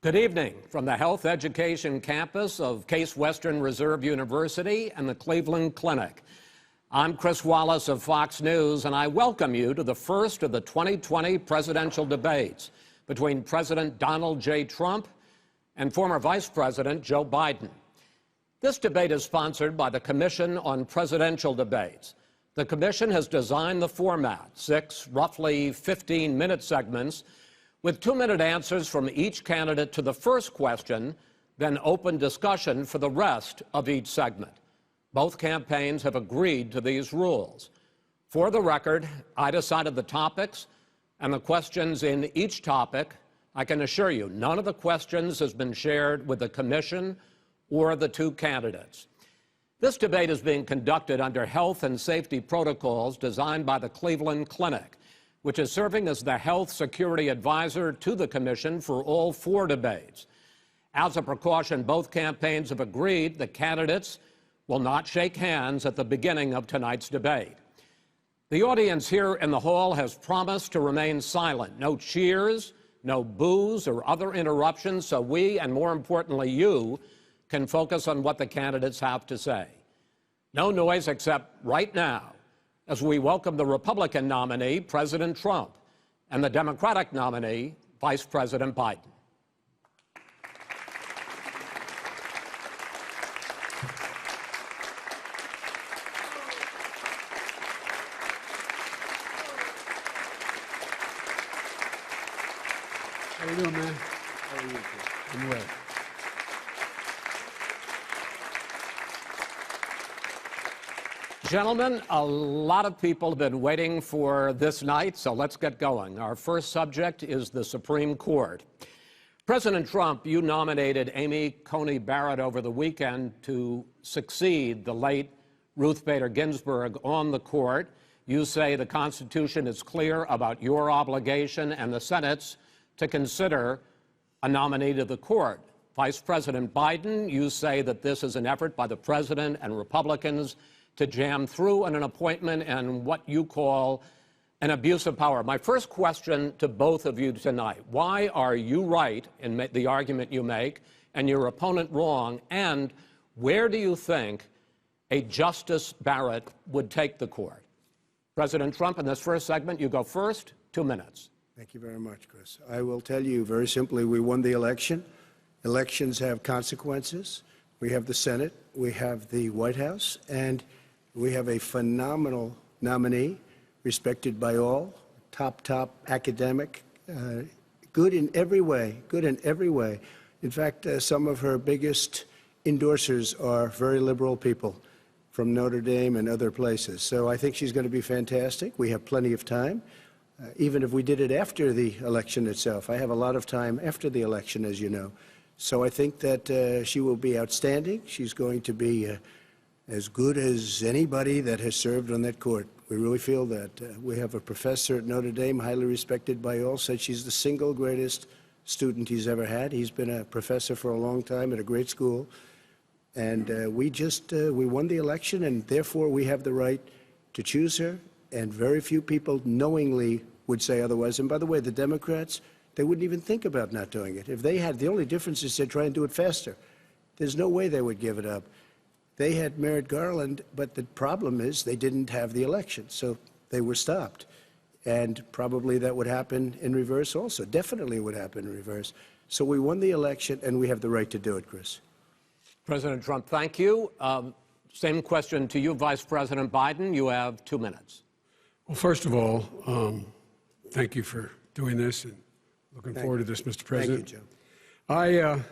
Good evening from the Health Education campus of Case Western Reserve University and the Cleveland Clinic. I'm Chris Wallace of Fox News, and I welcome you to the first of the 2020 presidential debates between President Donald J. Trump and former Vice President Joe Biden. This debate is sponsored by the Commission on Presidential Debates. The Commission has designed the format, 6 roughly 15-minute segments, with 2-minute answers from each candidate to the first question, then open discussion for the rest of each segment. Both campaigns have agreed to these rules. For the record, I decided the topics and the questions in each topic. I can assure you, none of the questions has been shared with the Commission or the two candidates. This debate is being conducted under health and safety protocols designed by the Cleveland Clinic, which is serving as the health security advisor to the Commission for all 4 debates. As a precaution, both campaigns have agreed the candidates will not shake hands at the beginning of tonight's debate. The audience here in the hall has promised to remain silent. No cheers, no boos or other interruptions, so we, and more importantly you, can focus on what the candidates have to say. No noise except right now, as we welcome the Republican nominee, President Trump, and the Democratic nominee, Vice President Biden. How you doing, man? How are you? I'm well. Gentlemen, a lot of people have been waiting for this night, so let's get going. Our first subject is the Supreme Court. President Trump, you nominated Amy Coney Barrett over the weekend to succeed the late Ruth Bader Ginsburg on the court. You say the Constitution is clear about your obligation and the Senate's to consider a nominee to the court. Vice President Biden, you say that this is an effort by the president and Republicans to jam through an appointment and what you call an abuse of power. My first question to both of you tonight: why are you right in the argument you make and your opponent wrong? And where do you think a Justice Barrett would take the court? President Trump, in this first segment, you go first. 2 minutes. Thank you very much, Chris. I will tell you very simply, we won the election. Elections have consequences. We have the Senate, we have the White House, and we have a phenomenal nominee, respected by all, top academic, good in every way, In fact, some of her biggest endorsers are very liberal people from Notre Dame and other places. So I think she's going to be fantastic. We have plenty of time, even if we did it after the election itself. I have a lot of time after the election, as you know. So I think that she will be outstanding. She's going to be as good as anybody that has served on that court. We really feel that. We have a professor at Notre Dame, highly respected by all, said she's the single greatest student he's ever had. He's been a professor for a long time at a great school. And we won the election, and therefore we have the right to choose her. And very few people knowingly would say otherwise. And by the way, the Democrats, they wouldn't even think about not doing it. If they had, the only difference is they'd try and do it faster. There's no way they would give it up. They had Merrick Garland, but the problem is they didn't have the election, so they were stopped. And probably that would happen in reverse also. Definitely would happen in reverse. So we won the election, and we have the right to do it, Chris. President Trump, thank you. Same question to you, Vice President Biden. You have 2 minutes. Well, first of all, thank you for doing this, and looking forward to this, Mr. President. Thank you, Joe.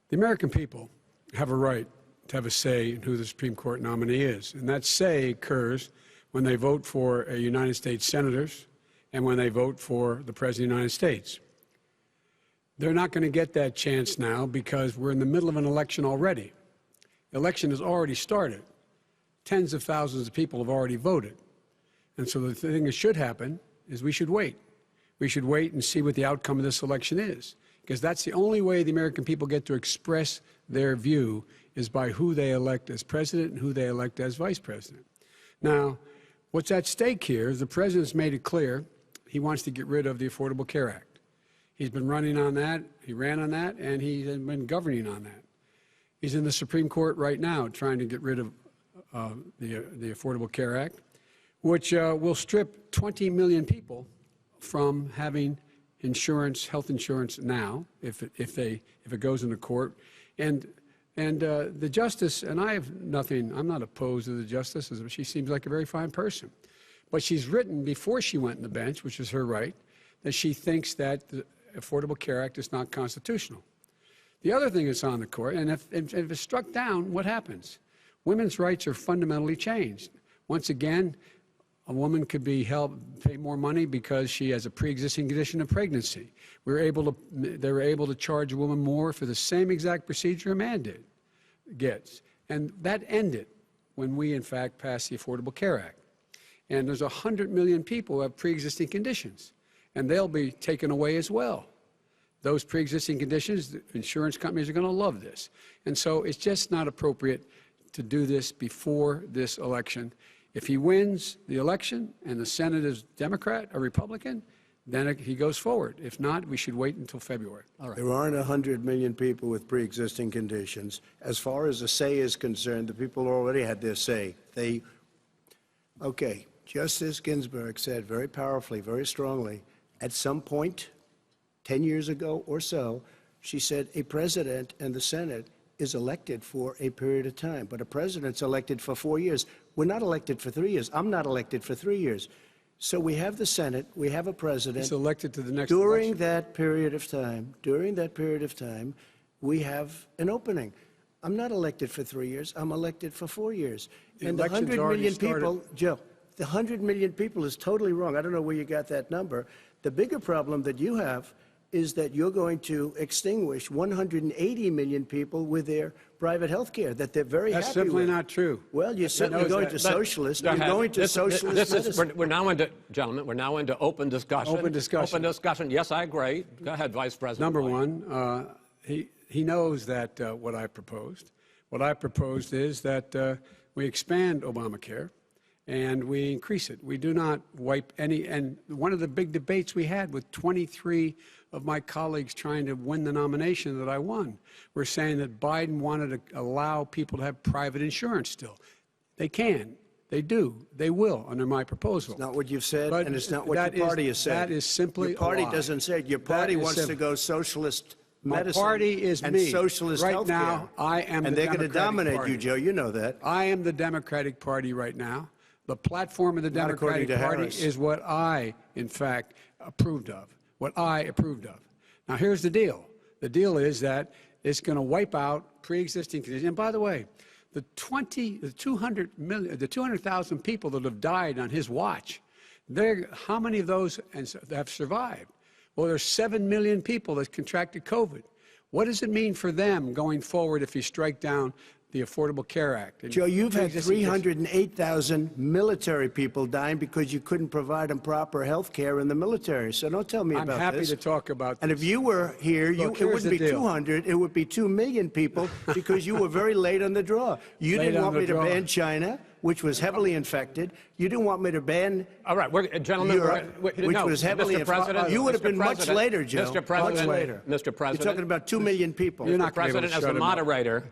The American people have a right to have a say in who the Supreme Court nominee is. And that say occurs when they vote for United States senators and when they vote for the President of the United States. They're not going to get that chance now because we're in the middle of an election already. The election has already started. Tens of thousands of people have already voted. And so the thing that should happen is we should wait. We should wait and see what the outcome of this election is, because that's the only way the American people get to express their view is by who they elect as president and who they elect as vice president. Now, what's at stake here is the president's made it clear he wants to get rid of the Affordable Care Act. He's been running on that. He ran on that, and he's been governing on that. He's in the Supreme Court right now trying to get rid of the Affordable Care Act, which will strip 20 million people from having insurance, health insurance now, if it goes into court. And the justice, and I have nothing, I'm not opposed to the justice. She seems like a very fine person. But she's written before she went on the bench, which is her right, that she thinks that the Affordable Care Act is not constitutional. The other thing that's on the court, and if it's struck down, what happens? Women's rights are fundamentally changed. Once again, a woman could be pay more money because she has a pre-existing condition of pregnancy. They were able to charge a woman more for the same exact procedure a man gets. And that ended when we, in fact, passed the Affordable Care Act. And there's 100 million people who have pre-existing conditions, and they'll be taken away as well. Those pre-existing conditions, the insurance companies are going to love this. And so it's just not appropriate to do this before this election. If he wins the election and the Senate is Democrat or Republican, then he goes forward. If not, we should wait until February. All right. There aren't 100 million people with pre-existing conditions. As far as a say is concerned, the people already had their say. Okay, Justice Ginsburg said very powerfully, very strongly, at some point, 10 years ago or so, she said a president and the Senate is elected for a period of time, but a president's elected for 4 years. We're not elected for 3 years. I'm not elected for 3 years. So we have the Senate, we have a president. He's elected to the next during election. that period of time, we have an opening. I'm not elected for 3 years. I'm elected for 4 years. And the 100 million people, Joe, the 100 million people is totally wrong. I don't know where you got that number. The bigger problem that you have is that you're going to extinguish 180 million people with their private health care that they're very happy with. That's simply not true. Well, you're certainly going to socialist. You're going to socialist medicine. We're now into, gentlemen, we're now into open discussion. Open discussion. Open discussion. Yes, I agree. Go ahead, Vice President. Number one, he knows that what I proposed. What I proposed is that we expand Obamacare and we increase it. We do not wipe any, and one of the big debates we had with 23 of my colleagues trying to win the nomination that I won, were saying that Biden wanted to allow people to have private insurance still. They can. They do. They will under my proposal. It's not what you've said, But and it's not what your party has said. That is simply your party a lie. doesn't say it. Your party wants to go socialist medicine. My party is and me. socialist right healthcare. now, I am and the they're going to dominate Party. you, Joe. You know that. I am the Democratic Party right now. The platform of the Not according Democratic to Party Harris. is what I, in fact, approved of. What I approved of. Now, here's the deal. The deal is that it's going to wipe out pre-existing conditions. And by the way, the 200,000 people that have died on his watch, how many of those have survived? Well, there's 7 million people that contracted COVID. What does it mean for them going forward if you strike down the Affordable Care Act? Joe, you've had 308,000 military people dying because you couldn't provide them proper health care in the military. So don't tell me about this. I'm happy to talk about this. And if you were here, Look, it wouldn't be 200, it would be 2 million people because you were very late on the draw. You didn't want me to ban China, which was heavily infected. You didn't want me to ban all right, gentlemen, Europe, which was heavily infected. You would have been much later, Joe. Mr. President, much later. Mr. President. You're talking about 2 million people. You're not Mr. President, as the moderator,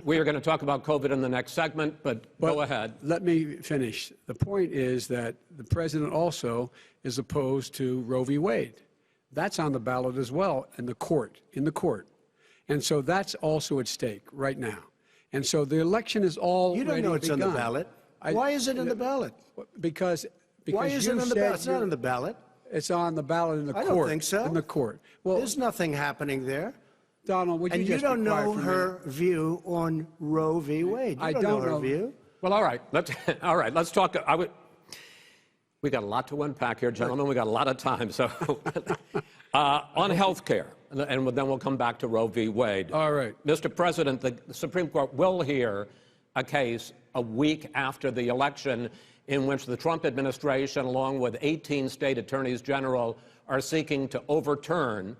we are going to talk about COVID in the next segment, but go ahead. Let me finish. The point is that the president also is opposed to Roe v. Wade. That's on the ballot as well in the court. And so that's also at stake right now. And so the election is already You don't know it's begun. on the ballot. Why is it on the ballot? Because Why is it on the ballot? It's not on the ballot. It's on the ballot in the court. I don't think so. In the court. Well, there's nothing happening there. Donald, would you and just you don't be quiet know for a her minute? view on Roe v. Wade. You I don't know her view. Well, all right. Let's talk. We got a lot to unpack here, gentlemen. We got a lot of time. So on health care, and then we'll come back to Roe v. Wade. All right. Mr. President, the Supreme Court will hear a case a week after the election in which the Trump administration, along with 18 state attorneys general, are seeking to overturn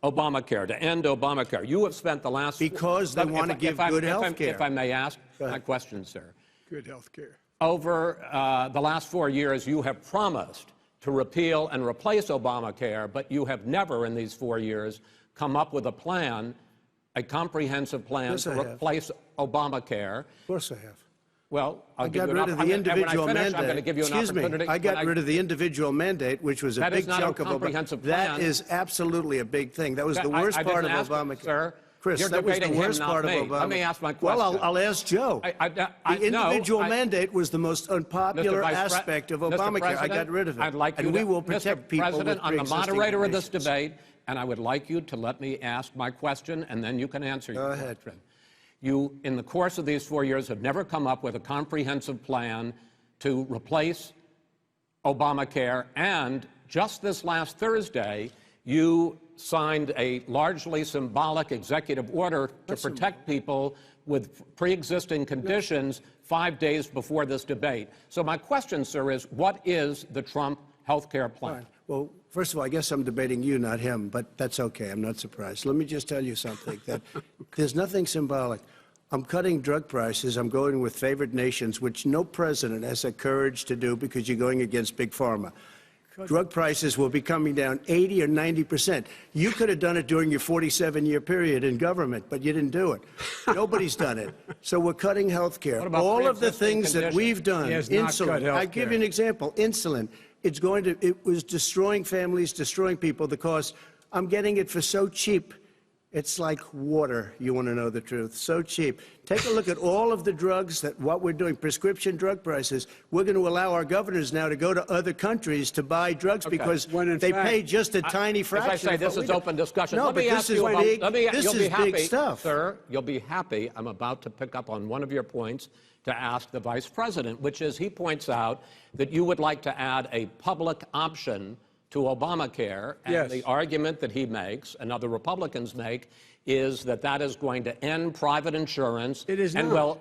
Obamacare, to end Obamacare. You have spent the last... Because they want to give good health care. If I may ask my question, sir. Good health care. Over the last 4 years, you have promised to repeal and replace Obamacare, but you have never in these 4 years come up with a plan, a comprehensive plan to replace Obamacare. Of course I have. Well, I got rid of the individual mandate. I'm going to give you an opportunity. I got rid of the individual mandate, which was a big chunk of Obamacare. That is absolutely a big thing. That was the worst part of Obamacare. Sir, Chris, that was the worst part of Obama. Let me ask my question. Well, I'll ask Joe. The individual mandate was the most unpopular aspect of Obamacare. I got rid of it. I'd like you and we will protect people with President, I'm the moderator of this conditions. debate, and I would like you to let me ask my question, and then you can answer your question. Go ahead. You, in the course of these 4 years, have never come up with a comprehensive plan to replace Obamacare, and just this last Thursday, you signed a largely symbolic executive order to protect people with pre-existing conditions 5 days before this debate. So my question, sir, is what is the Trump health care plan? Fine. Well, first of all, I guess I'm debating you, not him, but that's okay. I'm not surprised. Let me just tell you something, that there's nothing symbolic. I'm cutting drug prices. I'm going with favored nations, which no president has the courage to do because you're going against Big Pharma. Drug prices will be coming down 80 or 90%. You could have done it during your 47-year period in government, but you didn't do it. Nobody's done it. So we're cutting health care. All of the things that we've done, insulin, I'll give you an example, insulin, it was destroying families, destroying people. The cost, I'm getting it for so cheap. It's like water, you want to know the truth. So cheap. Take a look at all of the drugs what we're doing, prescription drug prices. We're going to allow our governors now to go to other countries to buy drugs because they pay just a tiny fraction. As I say, this is open discussion. No, let but me this ask you is about, big, this is big stuff. Sir, you'll be happy. I'm about to pick up on one of your points to ask the Vice President, which is he points out that you would like to add a public option to Obamacare, and the argument that he makes and other Republicans make is that that is going to end private insurance. It is and not. Well,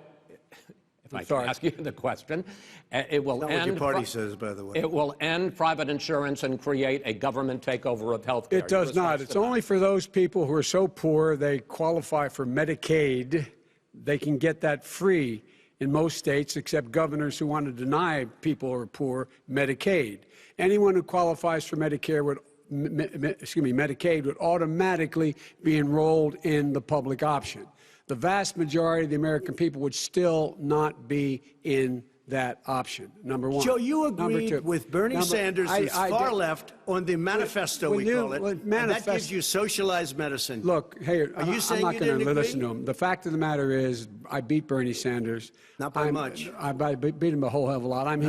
if I can ask you the question, it will Not end. what your party says, by the way. It will end private insurance and create a government takeover of health care. It does not. It's only for those people who are so poor they qualify for Medicaid. They can get that free in most states, except governors who want to deny people who are poor Medicaid. Anyone who qualifies for Medicare would, Medicaid would automatically be enrolled in the public option. The vast majority of the American people would still not be in that option, number one. Joe, you agreed with Bernie Sanders, who's far left, on the manifesto, we call it, and that gives you socialized medicine. Look, hey, Are you saying I'm not going to listen agree? to him. The fact of the matter is, I beat Bernie Sanders. Not by much. I beat him a whole hell of a lot. I'm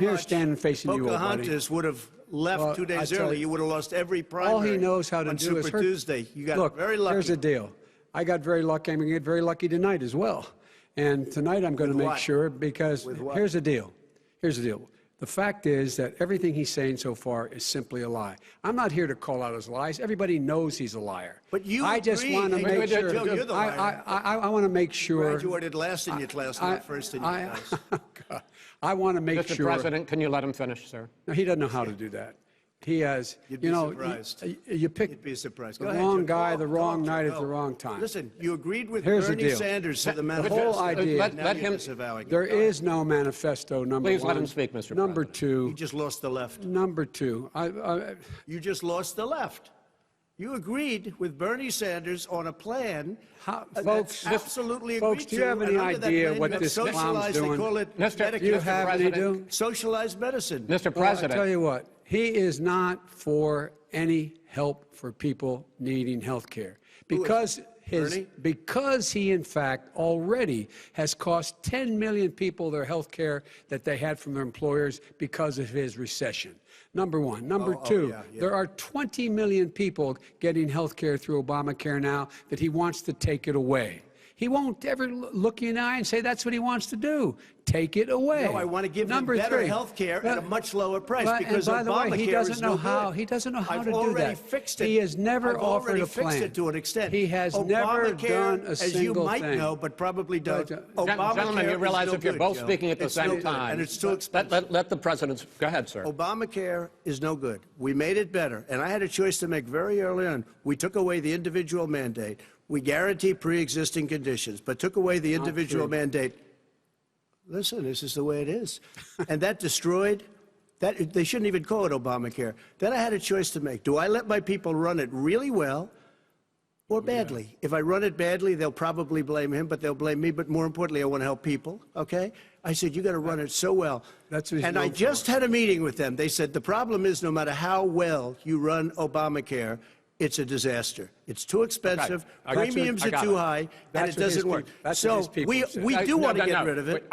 here standing facing you, old buddy. Pocahontas would have left 2 days early. You would have lost every primary. All he knows how to on do Super is hurt. Tuesday. You got Look, very lucky. here's the deal. I got very lucky. I'm going to get very lucky tonight as well. And tonight I'm going to make sure, because here's the deal. Here's the deal. The fact is that everything he's saying so far is simply a lie. I'm not here to call out his lies. Everybody knows he's a liar. But you I just want to make sure. Joe, you're the liar. I want to make sure. Graduated last in your class, not first in your class. I want to make sure. Mr. President, can you let him finish, sir? No, he doesn't know how to do that. He has, You'd be surprised. You pick You'd be surprised. the wrong guy, the wrong night at the wrong time. Listen, you agreed with Here's the Bernie deal. Sanders to the The manifesto. whole idea. Let him. There is no manifesto, number one. Please let him speak, Mr. Number President. two. You just lost the left. Number two. You just lost the left. You agreed with Bernie Sanders on a plan Folks, that's absolutely folks, agreed do you have to, any and under that idea plan, what you have this clown's socialized, doing? They call it Mr. Do you Medicare. have any do? Socialized medicine. Mr. Well, President. I'll tell you what. He is not for any help for people needing health care. Because he, in fact, already has cost 10 million people their health care that they had from their employers because of his recession. Number one. Number two, there are 20 million people getting health care through Obamacare now that he wants to take it away. He won't ever look you in the eye and say that's what he wants to do. Take it away. No, I want to give them better health care at a much lower price because and by Obamacare the way, he doesn't know how. good. He doesn't know how I've to do already that. Fixed it. He has never offered a plan. Fixed it to an extent. He has never done a as single you might thing. know, but probably don't. Gentlemen, you realize if you're both speaking at the same time, and it's too expensive. Let the president. Go ahead, sir. Obamacare is no good. We made it better, and I had a choice to make very early on. We took away the individual mandate. We guarantee pre-existing conditions, but took away the individual mandate. Listen, this is the way it is. And that destroyed They shouldn't even call it Obamacare. Then I had a choice to make. Do I let my people run it really well or badly? Yeah. If I run it badly, they'll probably blame him, but they'll blame me. But more importantly, I want to help people, okay? I said, you got to run it so well. And I just had a meeting with them. They said, the problem is no matter how well you run Obamacare, it's a disaster. It's too expensive, premiums are too high, and it doesn't work. So we do want to get rid of it.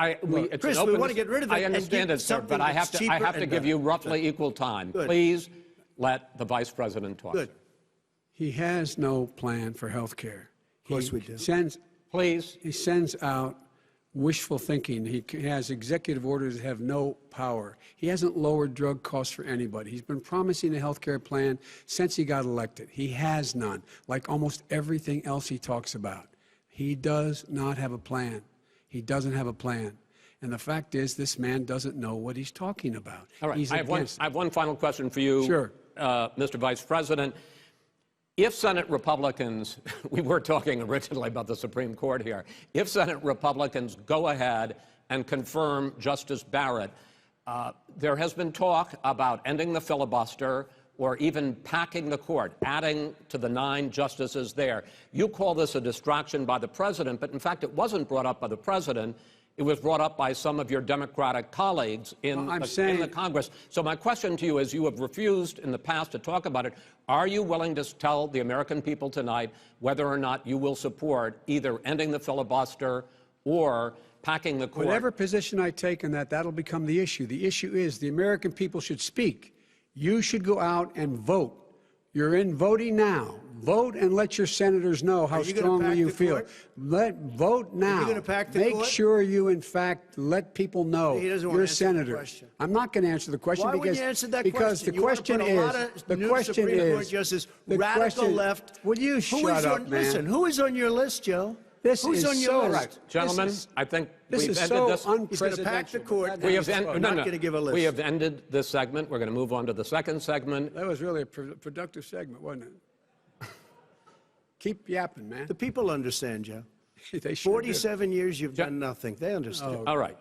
Chris, we want to get rid of it. I understand it, sir, but I have to give you roughly equal time. Good. Please let the Vice President talk. Good. He has no plan for health care. Of course we do. He sends out wishful thinking. He has executive orders that have no power. He hasn't lowered drug costs for anybody. He's been promising a health care plan since he got elected. He has none, like almost everything else he talks about. He does not have a plan. He doesn't have a plan. And the fact is, this man doesn't know what he's talking about. All right. I have one final question for you, sure. Mr. Vice President. If Senate Republicans, we were talking originally about the Supreme Court here, if Senate Republicans go ahead and confirm Justice Barrett, there has been talk about ending the filibuster or even packing the court, adding to the 9 justices there. You call this a distraction by the president, but in fact it wasn't brought up by the president. It was brought up by some of your Democratic colleagues in the Congress. So my question to you is, you have refused in the past to talk about it. Are you willing to tell the American people tonight whether or not you will support either ending the filibuster or packing the court? Whatever position I take on that, that'll become the issue. The issue is the American people should speak. You should go out and vote. You're in voting now. Vote and let your senators know how strongly you feel. Vote now. Are you going to pack the Make court? sure you, in fact, let people know you're a senator. I'm not going to answer the question. Why because, wouldn't you answer that because question? the question is, will you shut up, man? Listen, who is on your list, Joe? Who's on your list? Right. Gentlemen, I think this we've is ended so this. He's going to pack the court. He's not going to give a list. We have ended this segment. We're going to move on to the second segment. That was really a productive segment, wasn't it? Keep yapping, man. The people understand, Joe. They sure 47 years you've done nothing. They understand. All right.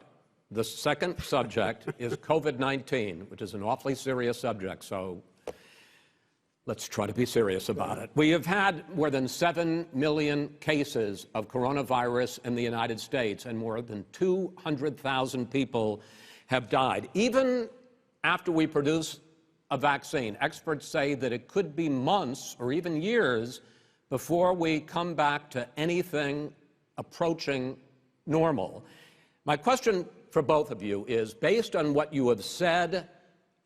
The second subject is COVID-19, which is an awfully serious subject, so let's try to be serious about it. We have had more than 7 million cases of coronavirus in the United States, and more than 200,000 people have died. Even after we produce a vaccine, experts say that it could be months or even years before we come back to anything approaching normal. My question for both of you is, based on what you have said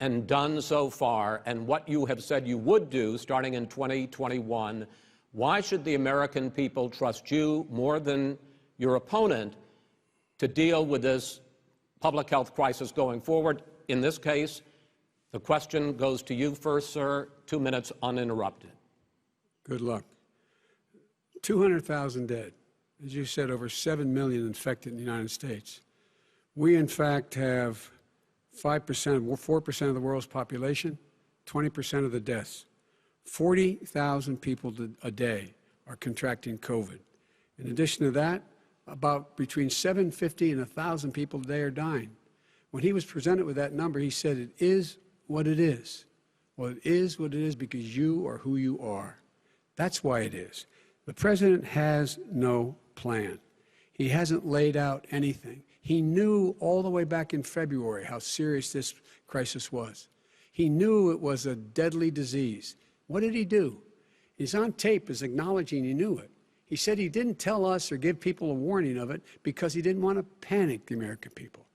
and done so far, and what you have said you would do starting in 2021, why should the American people trust you more than your opponent to deal with this public health crisis going forward? In this case, the question goes to you first, sir. 2 minutes uninterrupted. Good luck. 200,000 dead. As you said, over 7 million infected in the United States. We, in fact, have 4% of the world's population, 20% of the deaths. 40,000 people a day are contracting COVID. In addition to that, about between 750 and 1,000 people a day are dying. When he was presented with that number, he said, it is what it is. Well, it is what it is because you are who you are. That's why it is. The president has no plan. He hasn't laid out anything. He knew all the way back in February how serious this crisis was. He knew it was a deadly disease. What did he do? He's on tape as acknowledging he knew it. He said he didn't tell us or give people a warning of it because he didn't want to panic the American people.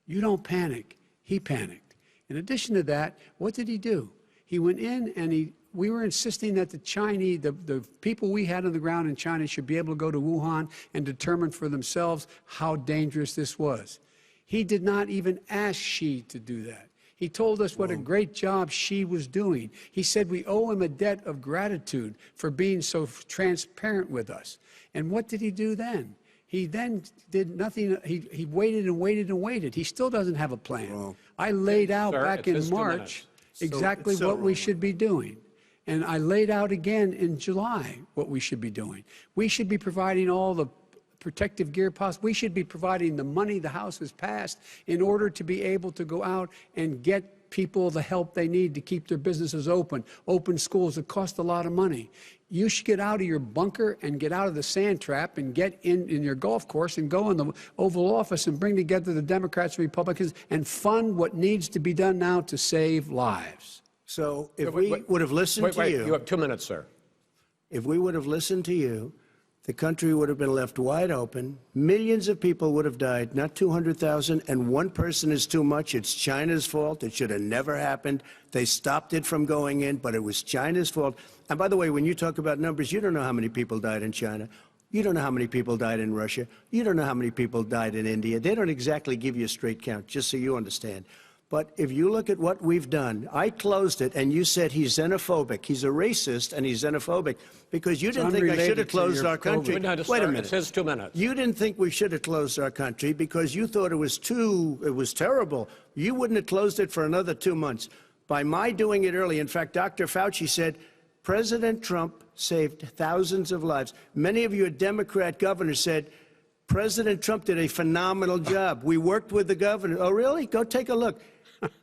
You don't panic. He panicked. In addition to that, what did he do? He went in and we were insisting that the Chinese, the people we had on the ground in China should be able to go to Wuhan and determine for themselves how dangerous this was. He did not even ask Xi to do that. He told us what a great job Xi was doing. He said we owe him a debt of gratitude for being so transparent with us. And what did he do then? He then did nothing. He waited and waited and waited. He still doesn't have a plan. Wrong. I laid out Sir, back in March exactly so what we wrong. should be doing. And I laid out again in July what we should be doing. We should be providing all the protective gear possible. We should be providing the money the House has passed in order to be able to go out and get people the help they need to keep their businesses open schools that cost a lot of money. You should get out of your bunker and get out of the sand trap and get in your golf course and go in the Oval Office and bring together the Democrats and Republicans and fund what needs to be done now to save lives. So if we would have listened to you... You have 2 minutes, sir. If we would have listened to you, the country would have been left wide open. Millions of people would have died, not 200,000, and one person is too much. It's China's fault. It should have never happened. They stopped it from going in, but it was China's fault. And by the way, when you talk about numbers, you don't know how many people died in China. You don't know how many people died in Russia. You don't know how many people died in India. They don't exactly give you a straight count, just so you understand. But if you look at what we've done, I closed it, and you said he's xenophobic. He's a racist, and he's xenophobic because you didn't think I should have closed our country. Wait a minute. It's his 2 minutes. You didn't think we should have closed our country because you thought it was terrible. You wouldn't have closed it for another 2 months. By my doing it early, in fact, Dr. Fauci said, President Trump saved thousands of lives. Many of your Democrat governors said, President Trump did a phenomenal job. We worked with the governor. Oh, really? Go take a look.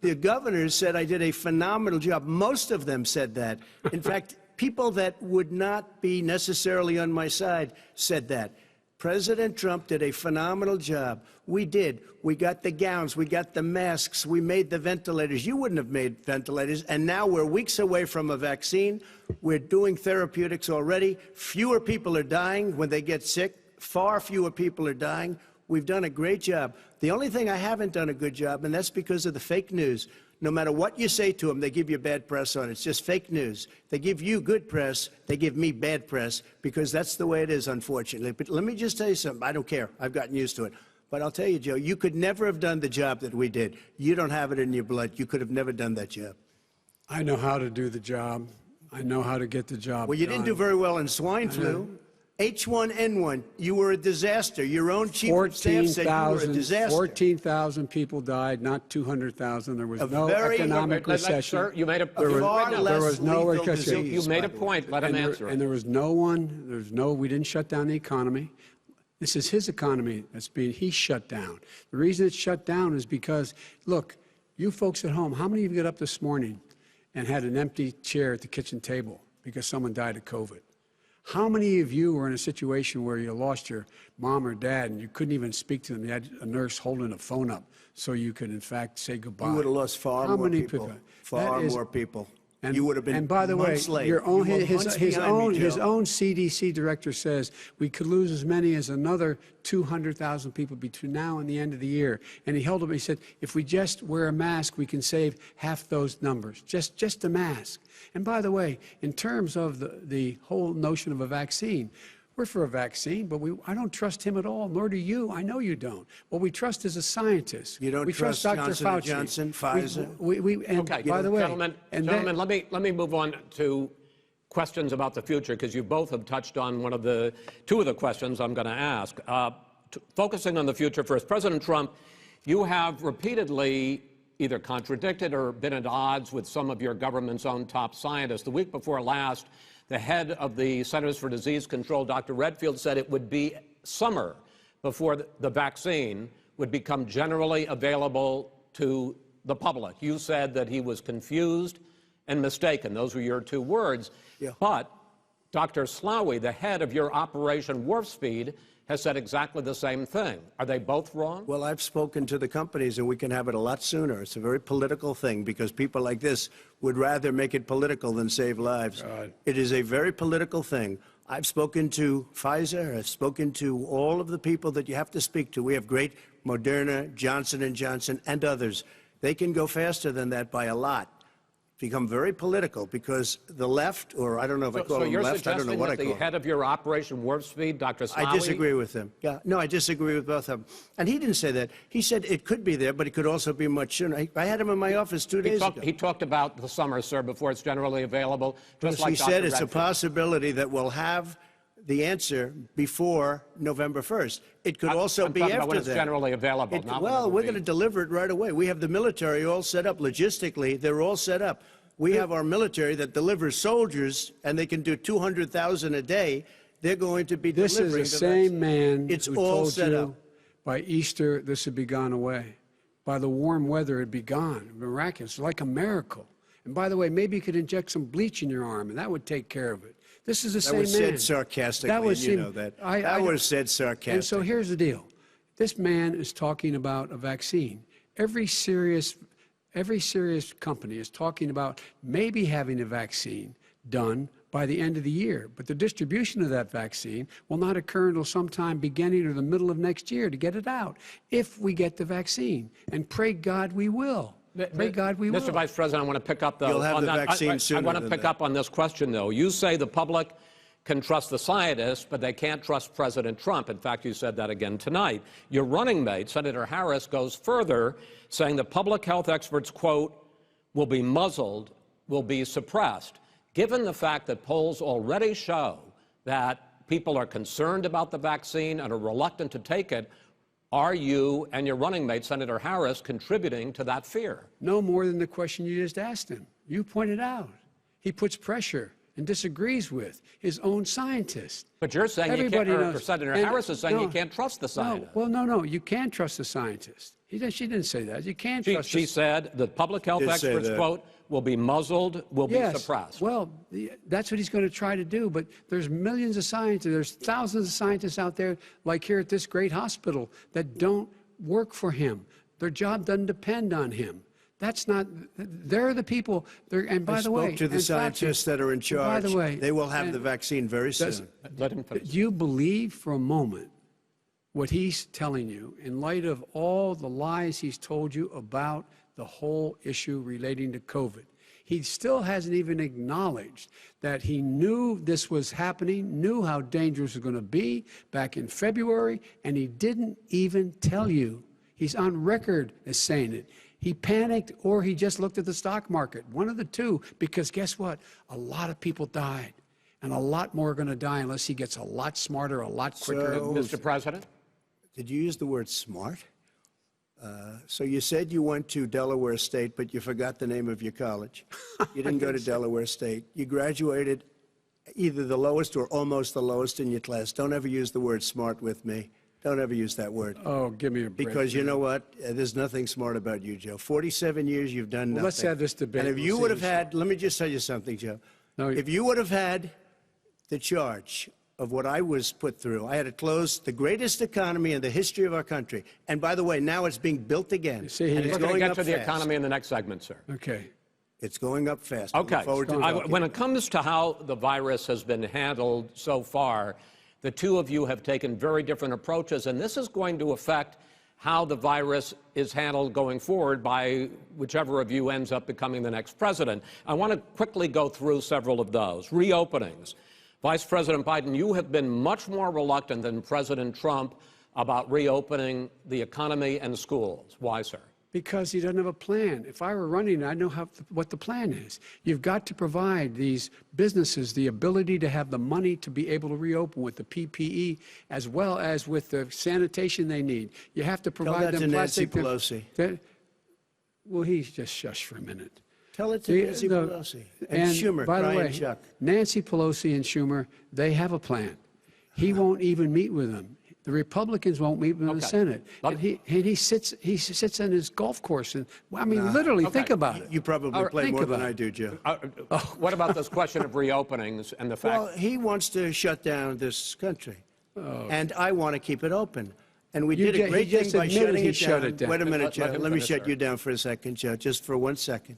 The governors said I did a phenomenal job. Most of them said that. In fact, people that would not be necessarily on my side said that. President Trump did a phenomenal job. We did. We got the gowns. We got the masks. We made the ventilators. You wouldn't have made ventilators. And now we're weeks away from a vaccine. We're doing therapeutics already. Fewer people are dying when they get sick. Far fewer people are dying. We've done a great job. The only thing I haven't done a good job, and that's because of the fake news. No matter what you say to them, they give you bad press on it. It's just fake news. They give you good press. They give me bad press because that's the way it is, unfortunately. But let me just tell you something. I don't care. I've gotten used to it. But I'll tell you, Joe, you could never have done the job that we did. You don't have it in your blood. You could have never done that job. I know how to do the job. I know how to get the job Well, you done. didn't do very well in swine flu. H1N1, you were a disaster. Your own chief of staff said you were a disaster. 14,000 people died, not 200,000. There was no economic recession. Sir, you made a there was no recession. You made a point. Let him answer it. And there was we didn't shut down the economy. This is his economy he shut down. The reason it's shut down is because, look, you folks at home, how many of you got up this morning and had an empty chair at the kitchen table because someone died of COVID? How many of you were in a situation where you lost your mom or dad and you couldn't even speak to them? You had a nurse holding a phone up so you could, in fact, say goodbye. You would have lost far more people. Far more people. And, you would have been and by the way, months late. his own CDC director says we could lose as many as another 200,000 people between now and the end of the year. And he held up, he said, if we just wear a mask, we can save half those numbers. Just a mask. And by the way, in terms of the whole notion of a vaccine, we're for a vaccine, but I don't trust him at all, nor do you. I know you don't. What we trust is a scientist. You don't trust Dr. Johnson Fauci. Johnson, Pfizer? Okay, by the way, gentlemen, let me move on to questions about the future, because you both have touched on two of the questions I'm going to ask. Focusing on the future first, President Trump, you have repeatedly either contradicted or been at odds with some of your government's own top scientists. The week before last, the head of the Centers for Disease Control, Dr. Redfield, said it would be summer before the vaccine would become generally available to the public. You said that he was confused and mistaken. Those were your two words. Yeah. But Dr. Slaoui, the head of your Operation Warp Speed, has said exactly the same thing. Are they both wrong? Well, I've spoken to the companies, and we can have it a lot sooner. It's a very political thing because people like this would rather make it political than save lives. God. It is a very political thing. I've spoken to Pfizer. I've spoken to all of the people that you have to speak to. We have great Moderna, Johnson & Johnson, and others. They can go faster than that by a lot. Become very political because the left, or I don't know if I call them left, I don't know what I call them. So you're suggesting that the head of your Operation Warp Speed, Dr. Slaoui? I disagree with him. Yeah, no, I disagree with both of them. And he didn't say that. He said it could be there, but it could also be much sooner. I had him in my office 2 days ago. He talked about the summer, sir, before it's generally available. Just like he said it's a possibility that we'll have the answer before November 1st. It could also be after when it's that. Generally available. Well, we're going to deliver it right away. We have the military all set up. Logistically, they're all set up. We have our military that delivers soldiers, and they can do 200,000 a day. They're going to be delivering. This is the same man it's who all told set you up. by Easter this would be gone away. by the warm weather, it'd be gone. Miraculous, like a miracle. And by the way, maybe you could inject some bleach in your arm, and that would take care of it. This is the same man. That was said sarcastically, and you know that. That was said sarcastically. And so here's the deal. This man is talking about a vaccine. Every serious company is talking about maybe having a vaccine done by the end of the year. But the distribution of that vaccine will not occur until sometime beginning or the middle of next year to get it out, if we get the vaccine. And pray God we will. Pray God we will. Mr. Vice President, I want to pick up You'll have the vaccine sooner I want to pick up on this question, though. You say the public can trust the scientists, but they can't trust President Trump. In fact, you said that again tonight. Your running mate, Senator Harris, goes further, saying the public health experts, quote, will be muzzled, will be suppressed. Given the fact that polls already show that people are concerned about the vaccine and are reluctant to take it, are you and your running mate, Senator Harris, contributing to that fear? No more than the question you just asked him. You pointed out. He puts pressure and disagrees with his own scientists. But you're saying Everybody you can't, knows. Senator Harris is saying you can't trust the scientists. No, you can trust the scientists. She didn't say that. You can't trust She said the public health experts, quote, will be muzzled, will be suppressed. Well, that's what he's going to try to do. But there's millions of scientists, there's thousands of scientists out there, like here at this great hospital, that don't work for him. Their job doesn't depend on him. That's not, they're the people, and by the way. I spoke to the scientists that are in charge. By the way. They will have the vaccine very soon. Let him finish. Do you believe for a moment what he's telling you in light of all the lies he's told you about the whole issue relating to COVID? He still hasn't even acknowledged that he knew this was happening, knew how dangerous it was going to be back in February, and he didn't even tell you. He's on record as saying it. He panicked or he just looked at the stock market, one of the two, because guess what? A lot of people died, and a lot more are going to die unless he gets a lot smarter, a lot quicker. So, Mr. President? Did you use the word smart? So you said you went to Delaware State, but you forgot the name of your college. You didn't go to Delaware State. You graduated either the lowest or almost the lowest in your class. Don't ever use the word smart with me. Don't ever use that word. Oh, give me a break. Because you know what? There's nothing smart about you, Joe. 47 years, you've done nothing. Let's have this debate. And if you would have had, let me just tell you something, Joe. No, if you would have had the charge of what I was put through, I had to close the greatest economy in the history of our country. And by the way, now it's being built again. See, and it's We're going to going get up to the fast. economy in the next segment, sir. Okay. It's going up fast. Okay. When it it comes to how the virus has been handled so far, the two of you have taken very different approaches, and this is going to affect how the virus is handled going forward by whichever of you ends up becoming the next president. I want to quickly go through several of those. Reopenings. Vice President Biden, you have been much more reluctant than President Trump about reopening the economy and schools. Why, sir? Because he doesn't have a plan. If I were running, I know what the plan is. You've got to provide these businesses the ability to have the money to be able to reopen with the PPE as well as with the sanitation they need. You have to provide Tell that them to Nancy plastic. Pelosi. Well, he's just shush for a minute. Tell it to Nancy Pelosi. And Schumer, by the way, Chuck. Nancy Pelosi and Schumer, they have a plan. He won't even meet with them. The Republicans won't meet with the Senate. And he sits on his golf course. And I mean, literally, think about it. You probably play more than I do, Joe. What about this question of reopenings and the fact... Well, he wants to shut down this country. And I want to keep it open. And we did a great thing by shutting it down. Wait a minute, Joe. Let me shut you down for a second, Joe, just for 1 second.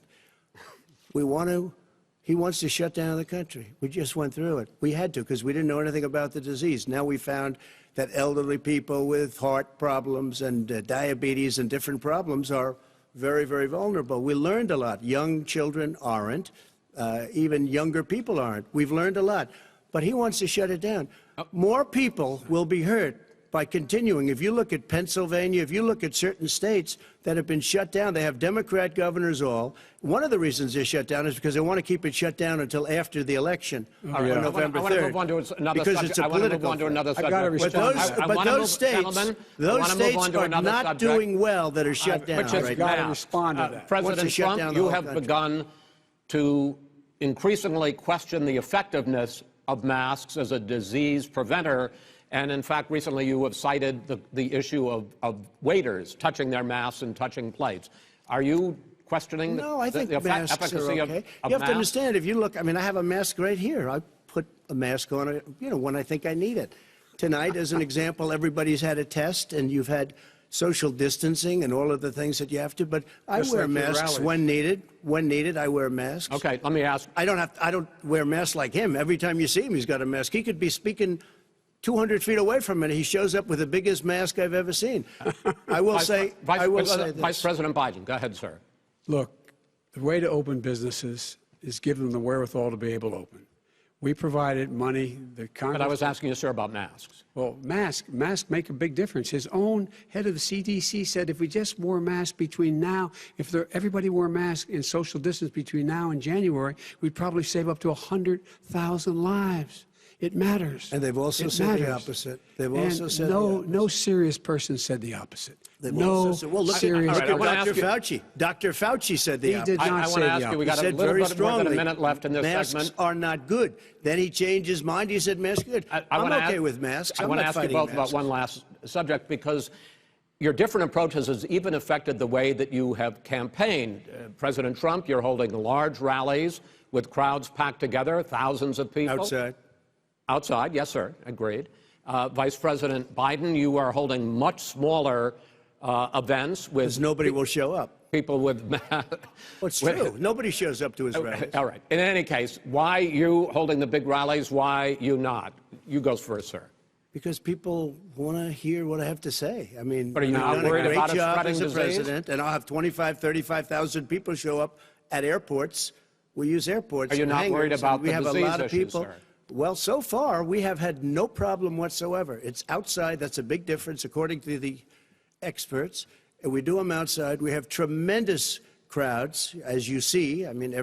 He wants to shut down the country. We just went through it. We had to because we didn't know anything about the disease. Now we found that elderly people with heart problems and diabetes and different problems are very, very vulnerable. We learned a lot. Young children aren't. Even younger people aren't. We've learned a lot. But he wants to shut it down. More people will be hurt by continuing. If you look at Pennsylvania, if you look at certain states that have been shut down, they have Democrat governors all. One of the reasons they're shut down is because they want to keep it shut down until after the election on November 3rd. I want to move on to another because subject. it's a I want to move political on to another subject. But those states are not doing well that are shut down right now. Respond to that. President Trump, you have begun to increasingly question the effectiveness of masks as a disease preventer. And in fact, recently you have cited the issue of waiters touching their masks and touching plates. Are you questioning No, I think masks efficacy are okay. of You have masks? to understand, if you look, I mean, I have a mask right here. I put a mask on, when I think I need it. Tonight, as an example, everybody's had a test, and you've had social distancing and all of the things that you have to. But I wear masks when needed. When needed, I wear masks. Okay, let me ask. I don't wear masks like him. Every time you see him, he's got a mask. He could be speaking 200 feet away from it. He shows up with the biggest mask I've ever seen. I will say this. Vice President Biden, go ahead, sir. Look, the way to open businesses is give them the wherewithal to be able to open. We provided money. The Congress. But I was asking you, sir, about masks. Well, masks make a big difference. His own head of the CDC said if we just wore masks between now, if everybody wore masks and social distance between now and January, we'd probably save up to 100,000 lives. It matters. And they've also said the opposite. They've also said no serious person said the opposite. They've no also said, well, look serious. at Dr. Fauci. Dr. Fauci said the opposite. He did not I say want to the ask you, opposite. we got a said little very bit more than a strongly, minute left in this masks segment. are not good. Then he changed his mind. He said masks are good. I'm okay with masks. I want to ask you both about one last subject, because your different approaches has even affected the way that you have campaigned. President Trump, you're holding large rallies with crowds packed together, thousands of people. Outside. Outside, yes, sir, agreed. Vice President Biden, you are holding much smaller events with... Because nobody will show up. People with... Well, it's true. Nobody shows up to his rallies. All right. In any case, why you holding the big rallies? Why you not? You go first, sir. Because people want to hear what I have to say. I mean, But are you I've not done a worried great about it job spreading as a disease? president, and I'll have 35,000 people show up at airports. We use airports. Are you and not worried hangars, about and we the have a disease lot of issue, people. sir? Well, so far, we have had no problem whatsoever. It's outside. That's a big difference, according to the experts. And we do them outside. We have tremendous crowds, as you see. I mean,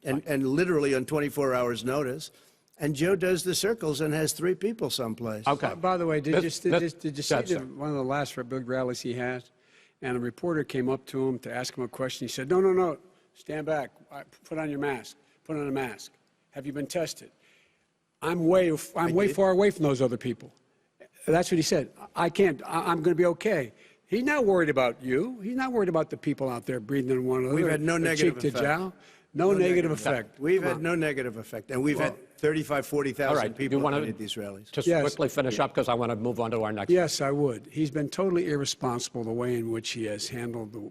and literally on 24 hours' notice. And Joe does the circles and has 3 people someplace. Okay. By the way, did you see sir. one of the last big rallies he has? And a reporter came up to him to ask him a question. He said, no, stand back. Put on your mask. Put on a mask. Have you been tested? I'm way far away from those other people. That's what he said. I can't. I'm going to be okay. He's not worried about you. He's not worried about the people out there breathing in one another. We've had no negative cheek to effect. jowl. No negative effect. We've had no negative effect. And we've had 35,000, 40,000 people at these rallies. Just quickly finish up, because I want to move on to our next. Yes, I would. He's been totally irresponsible the way in which he has handled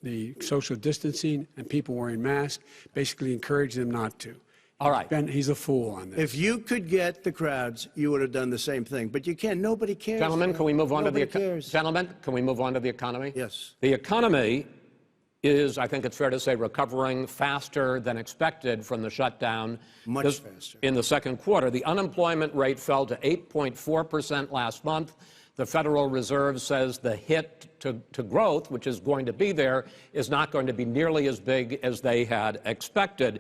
the social distancing and people wearing masks, basically encouraged them not to. All right. He's a fool on this. If you could get the crowds, you would have done the same thing. But you can't. Nobody cares. Gentlemen, can we move on to the economy? Yes. The economy is, I think it's fair to say, recovering faster than expected from the shutdown. Much faster. In the second quarter, the unemployment rate fell to 8.4% last month. The Federal Reserve says the hit to growth, which is going to be there, is not going to be nearly as big as they had expected.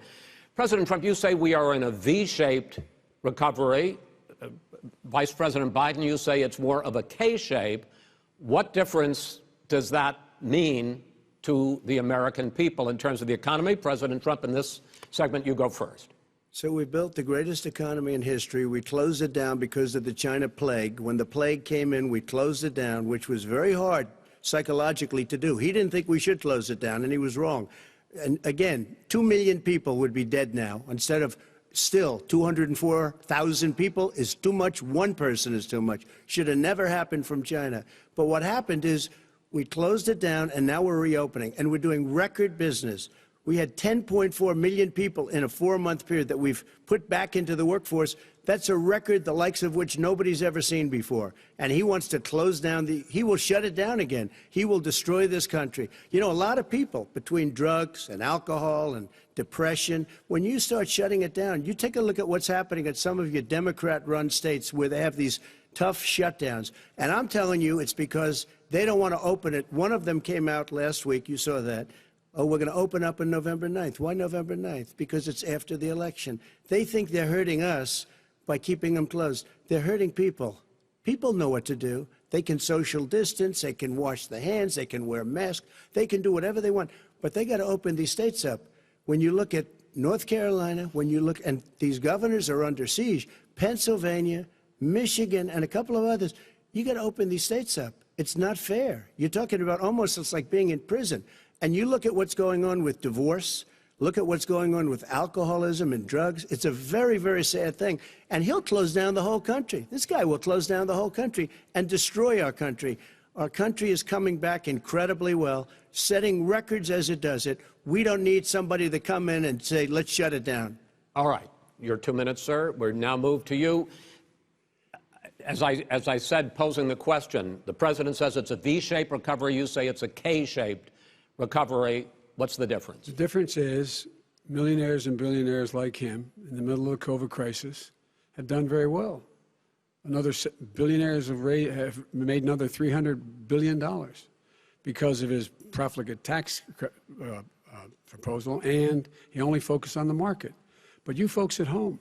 President Trump, you say we are in a V-shaped recovery. Vice President Biden, you say it's more of a K-shape. What difference does that mean to the American people in terms of the economy? President Trump, in this segment, you go first. So we built the greatest economy in history. We closed it down because of the China plague. When the plague came in, we closed it down, which was very hard psychologically to do. He didn't think we should close it down, and he was wrong. And again, 2 million people would be dead now. Instead of still 204,000 people is too much. 1 person is too much. Should have never happened from China. But what happened is we closed it down, and now we're reopening, and we're doing record business. We had 10.4 million people in a 4-month period that we've put back into the workforce. That's a record the likes of which nobody's ever seen before. And he wants to close down he will shut it down again. He will destroy this country. You know, a lot of people, between drugs and alcohol and depression, when you start shutting it down, you take a look at what's happening at some of your Democrat-run states where they have these tough shutdowns. And I'm telling you, it's because they don't want to open it. One of them came out last week. You saw that. Oh, we're going to open up on November 9th. Why November 9th? Because it's after the election. They think they're hurting us by keeping them closed. They're hurting people. People know what to do. They can social distance. They can wash their hands. They can wear masks. They can do whatever they want. But they got to open these states up. When you look at North Carolina, when you look, and these governors are under siege, Pennsylvania, Michigan, and a couple of others. You got to open these states up. It's not fair. You're talking about almost it's like being in prison. And you look at what's going on with divorce, look at what's going on with alcoholism and drugs. It's a very, very sad thing. And he'll close down the whole country. This guy will close down the whole country and destroy our country. Our country is coming back incredibly well, setting records as it does it. We don't need somebody to come in and say, let's shut it down. All right. Your 2 minutes, sir. We're now moved to you. As I said, posing the question, the president says it's a V-shaped recovery. You say it's a K-shaped recovery. What's the difference? The difference is millionaires and billionaires like him in the middle of the COVID crisis have done very well. Billionaires have made another $300 billion because of his profligate tax proposal, and he only focused on the market. But you folks at home,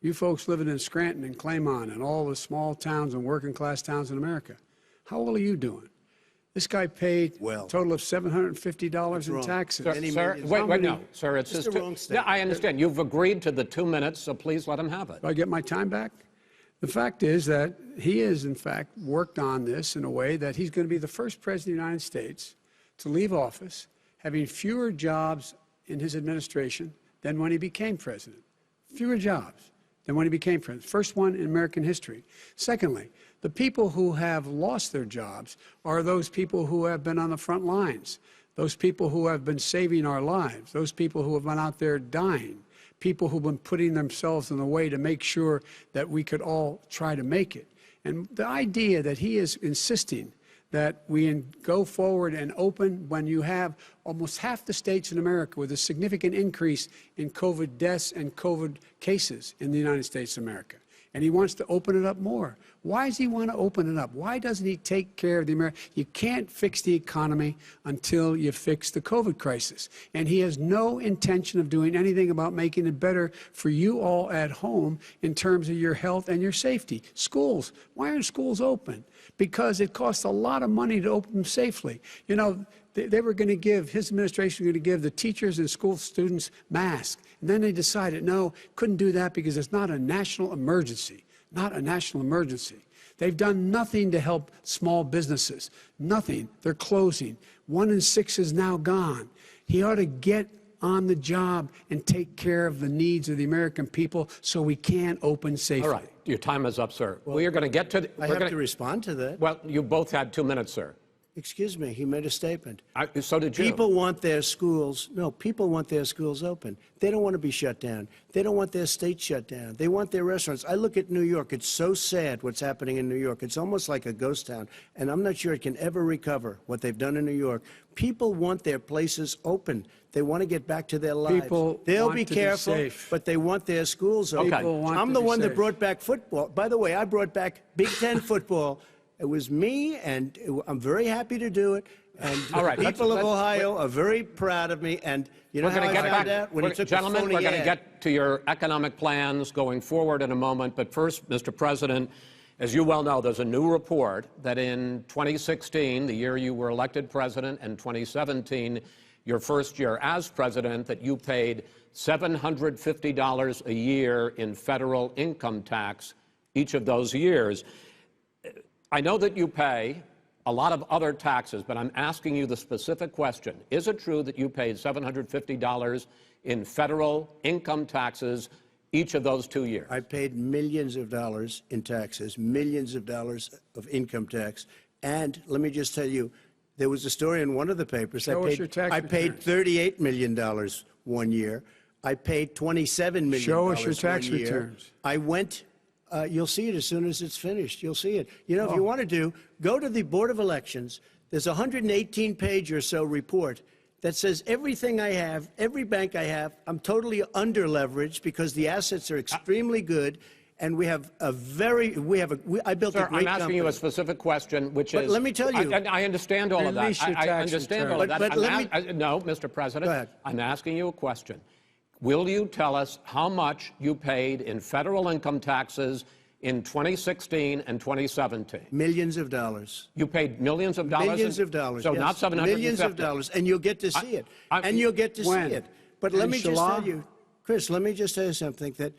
you folks living in Scranton and Claymont and all the small towns and working class towns in America, how well are you doing? This guy paid a total of $750 in taxes. Sir, wait, no, sir, it's just wrong statement. Yeah, I understand. You've agreed to the 2 minutes, so please let him have it. Do I get my time back? The fact is that he has, in fact, worked on this in a way that he's going to be the first president of the United States to leave office having fewer jobs in his administration than when he became president. Fewer jobs than when he became president. First one in American history. Secondly, the people who have lost their jobs are those people who have been on the front lines, those people who have been saving our lives, those people who have been out there dying, people who've been putting themselves in the way to make sure that we could all try to make it. And the idea that he is insisting that we go forward and open when you have almost half the states in America with a significant increase in COVID deaths and COVID cases in the United States of America. And he wants to open it up more. Why does he want to open it up? Why doesn't he take care of the American? You can't fix the economy until you fix the COVID crisis. And he has no intention of doing anything about making it better for you all at home in terms of your health and your safety. Schools. Why aren't schools open? Because it costs a lot of money to open them safely. You know, they were going to give, his administration was going to give the teachers and school students masks. And then they decided, no, couldn't do that because it's not a national emergency. Not a national emergency. They've done nothing to help small businesses. Nothing. They're closing. 1 in 6 is now gone. He ought to get on the job and take care of the needs of the American people so we can open safely. All right. Your time is up, sir. Well, you're going to get to... I have to respond to that. Well, you both had 2 minutes, sir. Excuse me, he made a statement. So did you. People want their schools, people want their schools open. They don't want to be shut down. They don't want their state shut down. They want their restaurants. I look at New York. It's so sad what's happening in New York. It's almost like a ghost town. And I'm not sure it can ever recover what they've done in New York. People want their places open. They want to get back to their lives. They'll be careful, but they want their schools open. Okay. I'm the one that brought back football. By the way, I brought back Big Ten football. It was me, and I'm very happy to do it. And all right, people of Ohio are very proud of me. And you know how I found out? When he took gentlemen, the we're phony going to ad. get to your economic plans going forward in a moment. But first, Mr. President, as you well know, there's a new report that in 2016, the year you were elected president, and 2017, your first year as president, that you paid $750 a year in federal income tax each of those years. I know that you pay a lot of other taxes, but I'm asking you the specific question. Is it true that you paid $750 in federal income taxes each of those 2 years? I paid millions of dollars in taxes, millions of dollars of income tax. And let me just tell you, there was a story in one of the papers. I paid $38 million 1 year. I paid $27 million. Show us your tax returns. I went... you'll see it as soon as it's finished. You'll see it. You know, if you want to go to the Board of Elections. There's a 118-page or so report that says everything I have, every bank I have, I'm totally under-leveraged because the assets are extremely good, and we have a very, I built a great company. I'm asking you a specific question, which is... let me tell you. I understand all of that. I understand all of that. No, Mr. President. Go ahead. I'm asking you a question. Will you tell us how much you paid in federal income taxes in 2016 and 2017? Millions of dollars. You paid millions of dollars? Millions of dollars, So yes. not $750? Millions of dollars, and you'll get to see it. And you'll get to see it. But let me just tell you, Chris, let me just tell you something, that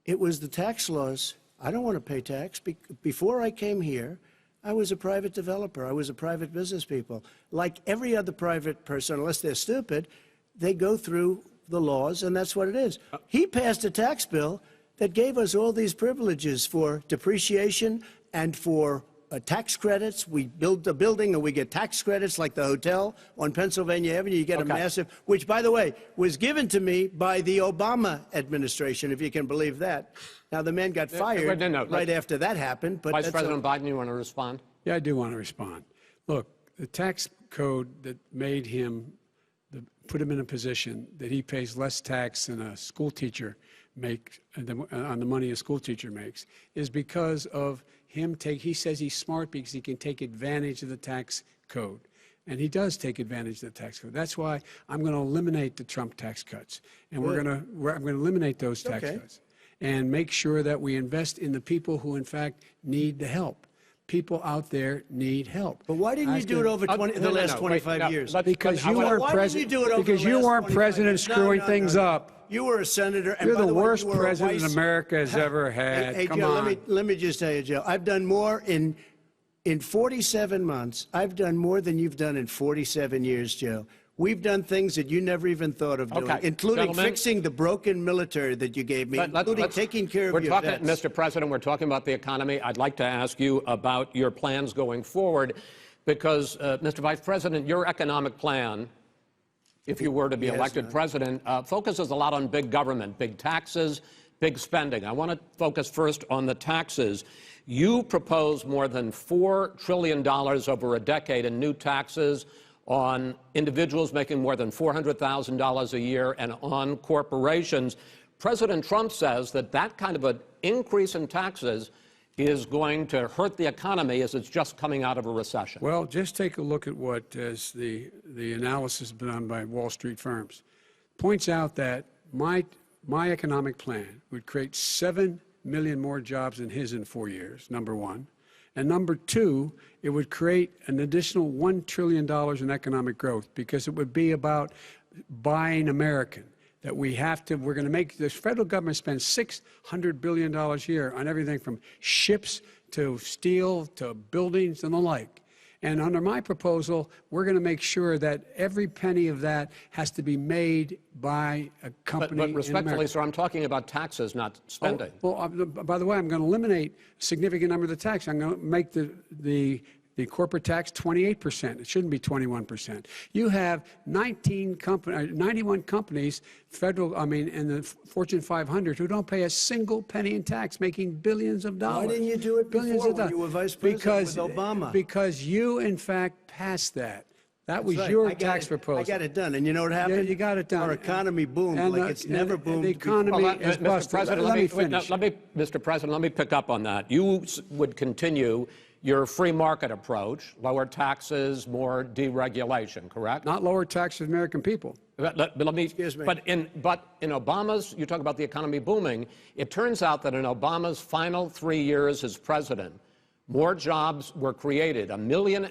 it was the tax laws. I don't want to pay tax. Before I came here, I was a private developer. I was a private business people. Like every other private person, unless they're stupid, they go through the laws, and that's what it is. He passed a tax bill that gave us all these privileges for depreciation and for tax credits. We build a building and we get tax credits like the hotel on Pennsylvania Avenue. You get a massive, which, by the way, was given to me by the Obama administration, if you can believe that. Now, the man got fired right after that happened. But Vice President Biden, you want to respond? Yeah, I do want to respond. Look, the tax code that made him, put him in a position that he pays less tax than a school teacher makes on the money a school teacher makes is because of him he says he's smart because he can take advantage of the tax code. And he does take advantage of the tax code. That's why I'm going to eliminate the Trump tax cuts. And I'm going to eliminate those tax cuts and make sure that we invest in the people who, in fact, need the help. People out there need help. But why didn't you do it over the last 25 years? Because you weren't president. Because you weren't president screwing things up. You were a senator. And You're by the way, worst president America has ever had. Hey, Come Joe, on. let me just tell you, Joe, I've done more in 47 months. I've done more than you've done in 47 years, Joe. We've done things that you never even thought of doing, including fixing the broken military that you gave me, including taking care of your vets. Mr. President, we're talking about the economy. I'd like to ask you about your plans going forward because, Mr. Vice President, your economic plan, if you were to be elected president, focuses a lot on big government, big taxes, big spending. I want to focus first on the taxes. You propose more than $4 trillion over a decade in new taxes on individuals making more than $400,000 a year and on corporations. President Trump says that that kind of an increase in taxes is going to hurt the economy as it's just coming out of a recession. Well, just take a look at what the analysis done by Wall Street firms. Points out that my economic plan would create 7 million more jobs than his in 4 years, number one. And number two, it would create an additional $1 trillion in economic growth because it would be about buying American. That we're going to make this federal government spend $600 billion a year on everything from ships to steel to buildings and the like. And under my proposal, we're going to make sure that every penny of that has to be made by a company but respectfully, sir, I'm talking about taxes, not spending. By the way, I'm going to eliminate a significant number of the tax. I'm going to make the corporate tax 28%. It shouldn't be 21%. You have 91 companies, in the Fortune 500 who don't pay a single penny in tax, making billions of dollars. Why didn't you do it before when you were vice president with Obama? Because you, in fact, passed that. That was your tax proposal. I got it done. And you know what happened? Yeah, you got it done. Our economy boomed like it's never boomed. The economy is busted. Let me finish. Mr. President, let me pick up on that. You would continue your free market approach, lower taxes, more deregulation, correct? Not lower taxes for the American people. Excuse me. But in Obama's, you talk about the economy booming, it turns out that in Obama's final 3 years as president, more jobs were created, 1.5 million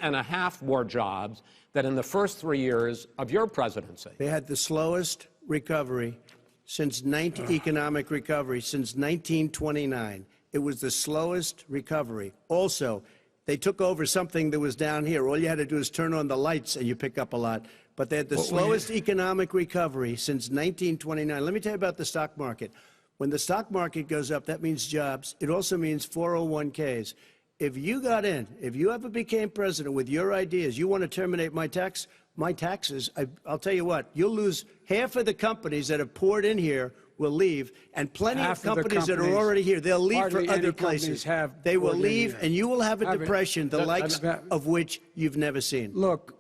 more jobs than in the first 3 years of your presidency. They had the slowest recovery since economic recovery since 1929. It was the slowest recovery. Also, they took over something that was down here. All you had to do is turn on the lights and you pick up a lot. But they had the slowest economic recovery since 1929. Let me tell you about the stock market. When the stock market goes up, that means jobs. It also means 401ks. If you got in, if you ever became president with your ideas, you want to terminate my taxes, I'll tell you what, you'll lose half of the companies that have poured in here will leave, and plenty of companies that are already here, they'll leave for other places. They will leave, and you will have a depression, the likes of which you've never seen. Look,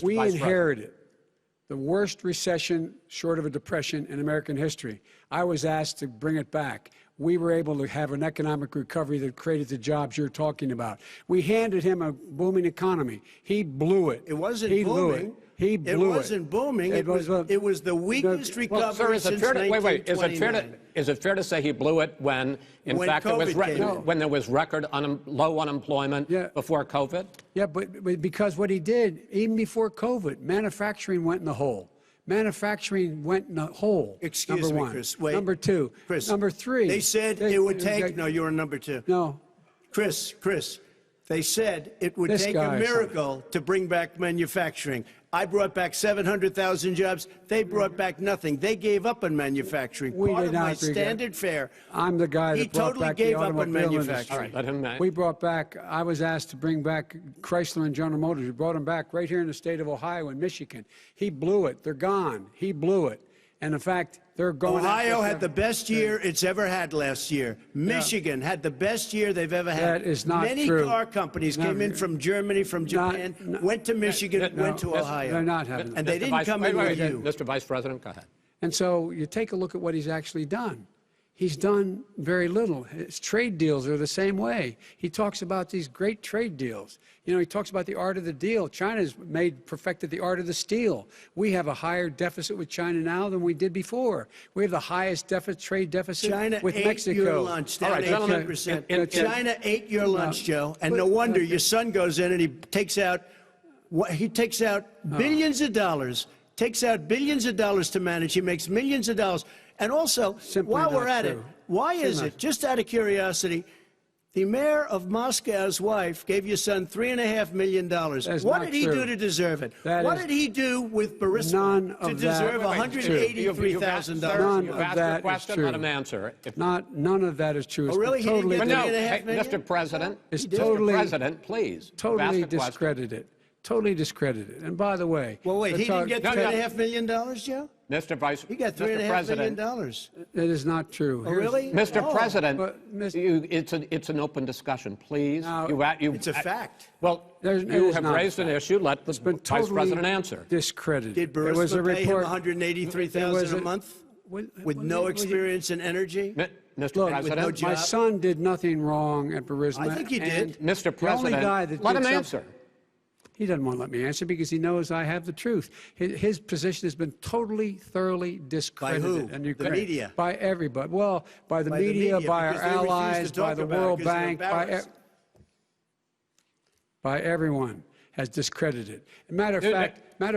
we inherited the worst recession short of a depression in American history. I was asked to bring it back. We were able to have an economic recovery that created the jobs you're talking about. We handed him a booming economy. He blew it. It wasn't booming. Blew it. He blew it. It wasn't booming. It was the weakest recovery since 1929. Is it fair to say he blew it when fact, when there was record low unemployment before COVID? Yeah, but because what he did, even before COVID, manufacturing went in the hole. Manufacturing went in a hole. Excuse number me, one. Chris. Wait. Number two. Chris. Number three. They said it would take. No, you were number two. No. Chris. They said it would This take a guy is miracle to bring back manufacturing. I brought back 700,000 jobs. They brought back nothing. They gave up on manufacturing. We Part did of not my agree. standard fare. I'm the guy that He brought totally back gave the up on automobile manufacturing. All right, let him. We brought back, I was asked to bring back Chrysler and General Motors. We brought them back right here in the state of Ohio and Michigan. He blew it. They're gone. He blew it. And in fact, they're going. Ohio had the best year it's ever had last year. Michigan had the best year they've ever had. That is not Many true. car companies came in from Germany, from Japan, went to Michigan, went to Ohio. They're not having And they didn't come in with you. Mr. Vice President, go ahead. And so you take a look at what he's actually done. He's done very little. His trade deals are the same way. He talks about these great trade deals. You know, he talks about the art of the deal. China's perfected the art of the steal. We have a higher deficit with China now than we did before. We have the highest trade deficit China with ate Mexico. your lunch, down All right, gentlemen, 18%. China ate your lunch, Joe. And no wonder your son goes in and he takes out billions of dollars, to manage. He makes millions of dollars. And also, Simply while we're not at it, true. why is it, just out of curiosity, the mayor of Moscow's wife gave your son $3.5 million. What did he do to deserve it? What did he do with Burisma to deserve $183,000? You've asked your question, let him answer. None of that is true. Oh, really? He didn't get No, $3.5 million? Mr. President, totally- Mr. President, please. Totally ask the question. discredited. Totally discredited. And by the way, Well, wait, he didn't get No, no. $3.5 million, Joe? Mr. Vice He got Mr. $3.5 million. President, it is not true. Oh, really? Mr. Oh. President, But, it's an open discussion, please. Now, It's a fact. Well, It you is have not a raised an fact. issue. Let the It's been Vice totally President answer. discredited. Did There was a Burisma pay him report. $183,000 a month with no experience in energy? Mr. Look, President, no job. My son did nothing wrong at Burisma. I think he and did. Mr. the only President, guy that let did him something- answer. He doesn't want to let me answer because he knows I have the truth. His position has been totally, thoroughly discredited. who? And The media? By everybody. Well, by the By the media, media, by our because they refuse to allies, by talk the about it World because they're Bank, embarrassed. by everyone has discredited. Matter of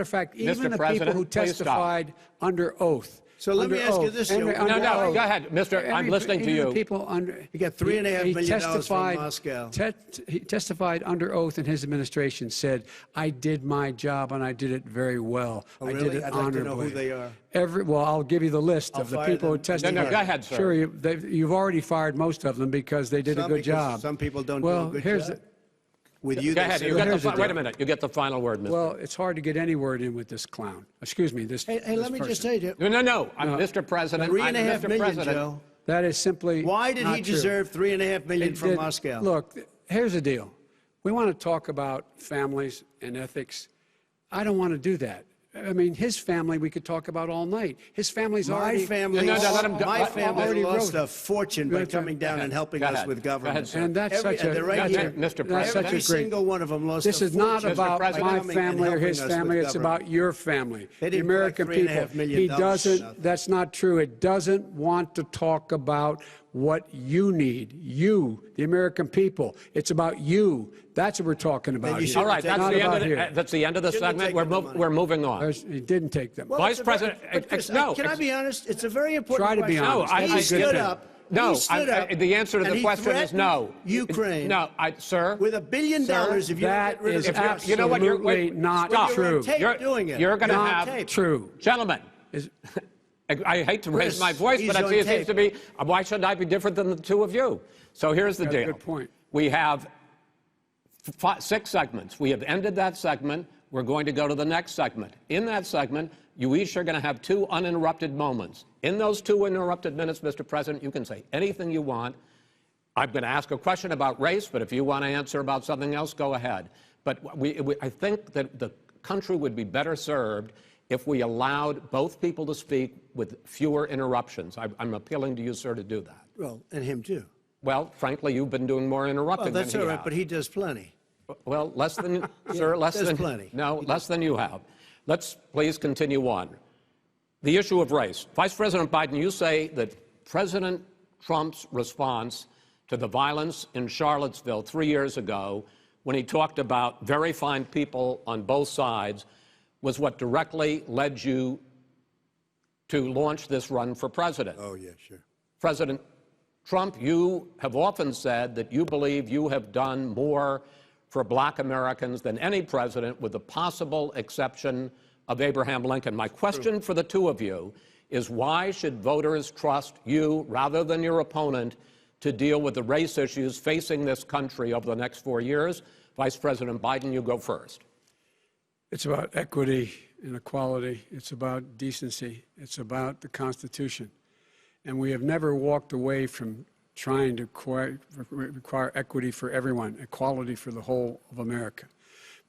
fact, even Mr. the people President, who please stop. testified under oth. So let me under ask you oath, this, under- Joe. under No, oath. go ahead, Mr. I'm listening to Even you. the people under, He got $3.5 million from testified, Moscow. He testified under oath in his administration, said, I did my job and I did it very well. Oh, I really? did it I'd like to honorably. know who they are. Well, I'll give you the list I'll of the fire people who them. testified. No, go ahead, sir. Sure, you've already fired most of them because they did a good job. Some people don't well, do a good here's job. With you, Go they ahead. say- Wait a minute. You get the final word, Mr. Well, it's hard to get any word in with this clown. Excuse me, this. Hey, this let me just person. tell you, No. I'm Mr. President. I'm $3.5 Mr. million, President. Joe. That is simply Why did not he true. deserve $3.5 million It from did- Moscow? Look, here's the deal. We want to talk about families and ethics. I don't want to do that. I mean, his family we could talk about all night. His family's My already... family, No, let him go. my family already lost wrote a fortune by coming down and helping Go us ahead. with Go ahead, government. sir. And that's such a... they're right that's here. Mr. That's President. such Every a great... single one of them lost This a is not fortune about President. my coming and family or helping his us family. with It's government. about your family, They the didn't American collect people. $3.5 million He for doesn't... nothing. That's not true. It doesn't want to talk about what you need, you, the American people. It's about you. That's what we're talking about you here. should All right, Not that's the end of the Shouldn't have segment. taken the money. We're moving on. He didn't take them. Well, Vice it's a very- President, but Chris, no, can I it's- be honest? It's a very important Try to be question. honest. No, He I stood get up. No, he stood up, the answer to and the he question is no. threatened Ukraine. No, sir. With $1 billion, if you That don't get rid is of the you know what, you're- absolutely wait, not stop. You're on true. tape doing it. You're going to Not have true. Gentlemen, Is- I hate to raise Chris, my voice, he's but on it seems tape. to be, why should I be different than the two of you? So here's the That's a deal. good point. We have 6 segments. We have ended that segment. We're going to go to the next segment. In that segment, you each are going to have 2 uninterrupted moments. In those 2 uninterrupted minutes, Mr. President, you can say anything you want. I'm going to ask a question about race, but if you want to answer about something else, go ahead. But I think that the country would be better served if we allowed both people to speak with fewer interruptions. I'm appealing to you, sir, to do that. Well, and him too. Well, frankly, you've been doing more interrupting Well, that's than all he right, has. but he does plenty. Well, less than, sir, less there's than, plenty. no, less than you have. Let's please continue on. The issue of race. Vice President Biden, you say that President Trump's response to the violence in Charlottesville 3 years ago, when he talked about very fine people on both sides, was what directly led you to launch this run for president. Oh, yeah, sure. President Trump, you have often said that you believe you have done more for black Americans than any president, with the possible exception of Abraham Lincoln. My question for the two of you is, why should voters trust you rather than your opponent to deal with the race issues facing this country over the next 4 years? Vice President Biden, you go first. It's about equity and equality. It's about decency. It's about the Constitution. And we have never walked away from trying to require equity for everyone, equality for the whole of America.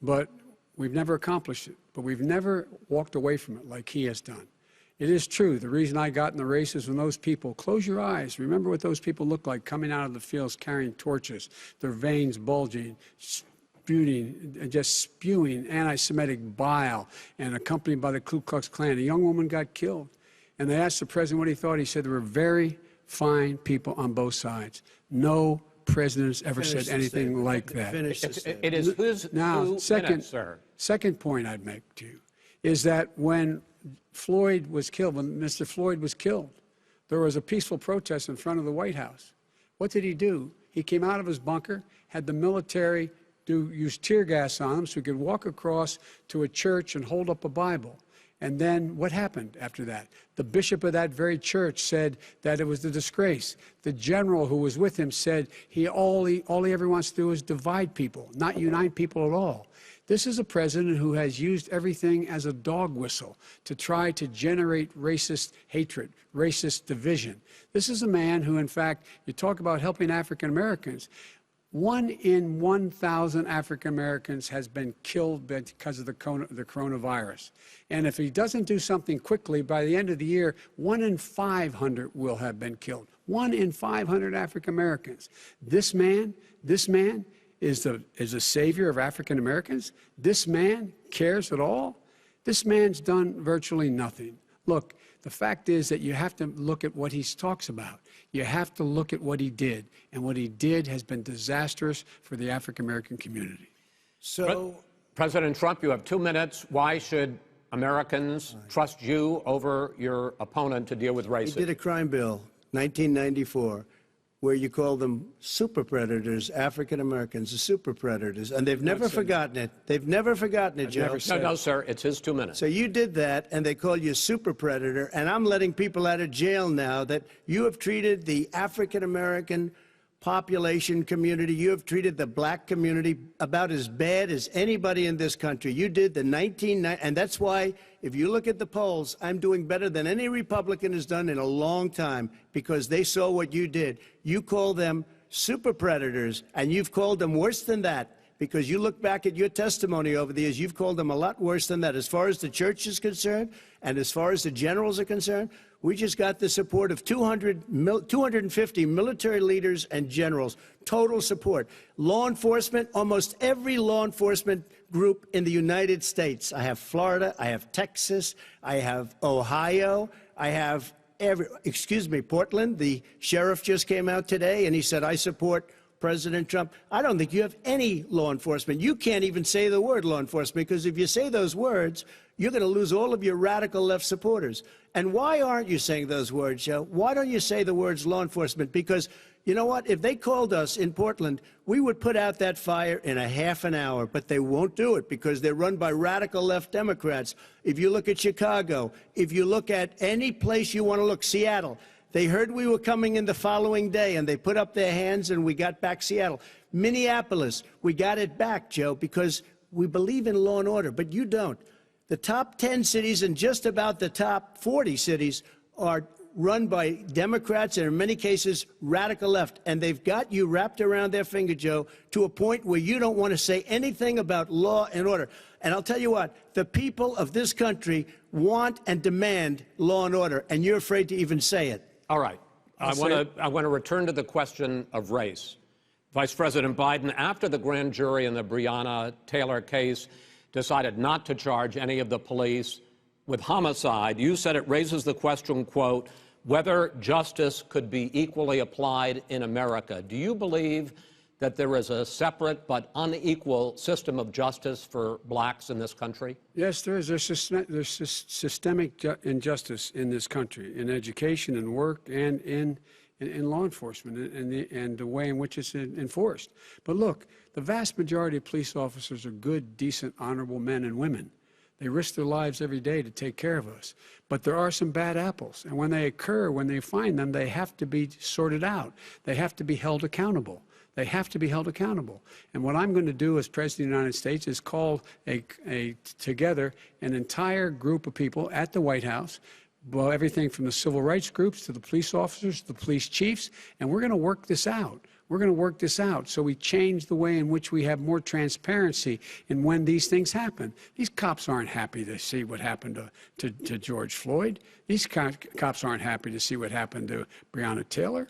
But we've never accomplished it. But we've never walked away from it like he has done. It is true. The reason I got in the race is when those people, close your eyes, remember what those people look like coming out of the fields carrying torches, their veins bulging, just spewing anti-Semitic bile, and accompanied by the Ku Klux Klan. A young woman got killed. And they asked the president what he thought. He said there were very fine people on both sides. No president has ever said anything like that. It is who's now, sir. Second point I'd make to you is that when Floyd was killed, when Mr. Floyd was killed, there was a peaceful protest in front of the White House. What did he do? He came out of his bunker, had the military use tear gas on him so he could walk across to a church and hold up a Bible. And then what happened after that? The bishop of that very church said that it was a disgrace. The general who was with him said all he ever wants to do is divide people, not unite people at all. This is a president who has used everything as a dog whistle to try to generate racist hatred, racist division. This is a man who, in fact, you talk about helping African Americans. 1 in 1,000 African Americans has been killed because of the coronavirus. And if he doesn't do something quickly, by the end of the year, 1 in 500 will have been killed. 1 in 500 African Americans. This man is a savior of African Americans. This man cares at all. This man's done virtually nothing. Look, the fact is that you have to look at what he talks about. You have to look at what he did. And what he did has been disastrous for the African-American community. So, President Trump, you have 2 minutes. Why should Americans trust you over your opponent to deal with racism? he did a crime bill, 1994, where you call them super predators, African Americans, the super predators, and they've never forgotten it. They've never forgotten it, Joe. No, sir, it's his 2 minutes. So you did that, and they call you a super predator, and I'm letting people out of jail now that you have treated the African American population community, you have treated the black community about as bad as anybody in this country. You did the and that's why, if you look at the polls, I'm doing better than any Republican has done in a long time, because they saw what you did. You call them super predators, and you've called them worse than that, because you look back at your testimony over the years, you've called them a lot worse than that. As far as the church is concerned, and as far as the generals are concerned, we just got the support of 250 military leaders and generals, total support. Law enforcement, almost every law enforcement group in the United States. I have Florida, I have Texas, I have Ohio, I have Portland. The sheriff just came out today and he said, I support President Trump. I don't think you have any law enforcement. You can't even say the word law enforcement, because if you say those words, you're going to lose all of your radical left supporters. And why aren't you saying those words, Joe? Why don't you say the words law enforcement? Because you know what? If they called us in Portland, we would put out that fire in a half an hour, but they won't do it because they're run by radical left Democrats. If you look at Chicago, if you look at any place you want to look, Seattle, they heard we were coming in the following day, and they put up their hands, and we got back Seattle. Minneapolis, we got it back, Joe, because we believe in law and order, but you don't. The top 10 cities and just about the top 40 cities are run by Democrats and, in many cases, radical left. And they've got you wrapped around their finger, Joe, to a point where you don't want to say anything about law and order. And I'll tell you what, the people of this country want and demand law and order, and you're afraid to even say it. All right. I want to return to the question of race. Vice President Biden, after the grand jury in the Breonna Taylor case decided not to charge any of the police with homicide, you said it raises the question, quote, whether justice could be equally applied in America. Do you believe that there is a separate but unequal system of justice for blacks in this country? Yes, there is. There's systemic injustice in this country, in education and work and in law enforcement and the way in which it's enforced. But look, the vast majority of police officers are good, decent, honorable men and women. They risk their lives every day to take care of us. But there are some bad apples. And when they occur, when they find them, they have to be sorted out. They have to be held accountable. They have to be held accountable. And what I'm going to do as President of the United States is call together an entire group of people at the White House, well, everything from the civil rights groups to the police officers, to the police chiefs, and we're going to work this out. We're going to work this out so we change the way in which we have more transparency in when these things happen. These cops aren't happy to see what happened to George Floyd. These cops aren't happy to see what happened to Breonna Taylor.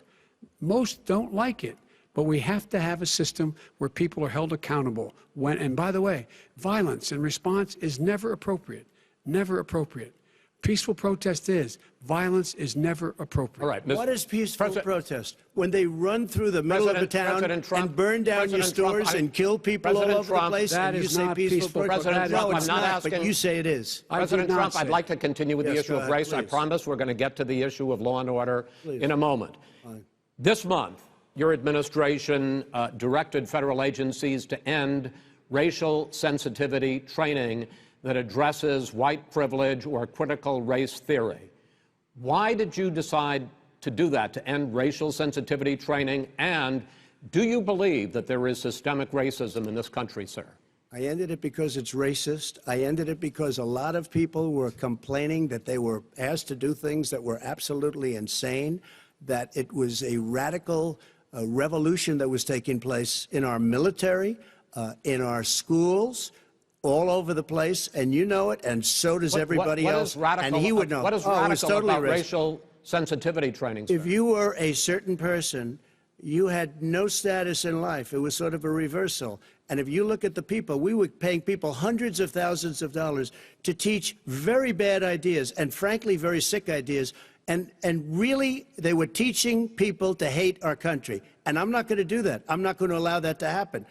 Most don't like it. But we have to have a system where people are held accountable. And by the way, violence in response is never appropriate. Never appropriate. Peaceful protest is. Violence is never appropriate. All right, what is peaceful protest? When they run through the middle of a town and burn down your stores and kill people all over the place, that and you is say not peaceful protest? President Trump, No, it's I'm not not, asking. but you say it is. President Trump, I'd like to continue with the issue of race. Please. I promise we're going to get to the issue of law and order in a moment. This month, your administration directed federal agencies to end racial sensitivity training that addresses white privilege or critical race theory. Why did you decide to do that, to end racial sensitivity training? And do you believe that there is systemic racism in this country, sir? I ended it because it's racist. I ended it because a lot of people were complaining that they were asked to do things that were absolutely insane, that it was a radical revolution that was taking place in our military, in our schools, all over the place, and you know it, and so does everybody else. Radical, and he would know. What is radical totally about racial sensitivity training, sir? If you were a certain person, you had no status in life. It was sort of a reversal. And if you look at the people, we were paying people hundreds of thousands of dollars to teach very bad ideas and, frankly, very sick ideas. And really, they were teaching people to hate our country. And I'm not going to do that. I'm not going to allow that to happen.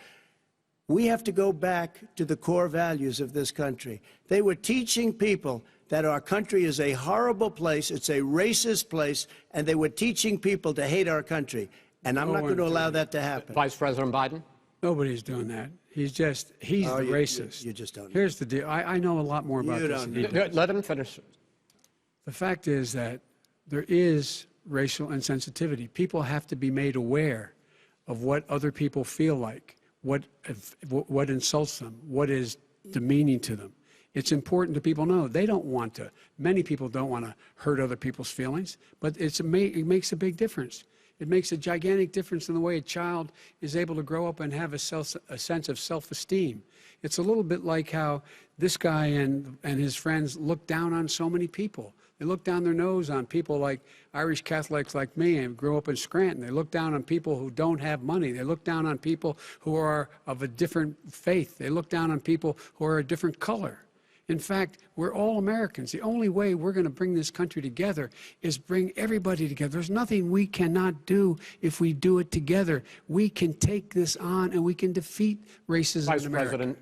We have to go back to the core values of this country. They were teaching people that our country is a horrible place, it's a racist place, and they were teaching people to hate our country. And I'm not going to allow that to happen. Vice President Biden? Nobody's doing that. He's the racist. You just don't know. Here's the deal. I know a lot more about this than he does. Let him finish. The fact is that there is racial insensitivity. People have to be made aware of what other people feel like, what insults them, what is demeaning to them. It's important that people know they don't want to. Many people don't want to hurt other people's feelings, but it makes a big difference. It makes a gigantic difference in the way a child is able to grow up and have a sense of self-esteem. It's a little bit like how this guy and his friends look down on so many people. They look down their nose on people like Irish Catholics like me and grew up in Scranton. They look down on people who don't have money. They look down on people who are of a different faith. They look down on people who are a different color. In fact, we're all Americans. The only way we're going to bring this country together is bring everybody together. There's nothing we cannot do if we do it together. We can take this on and we can defeat racism in America.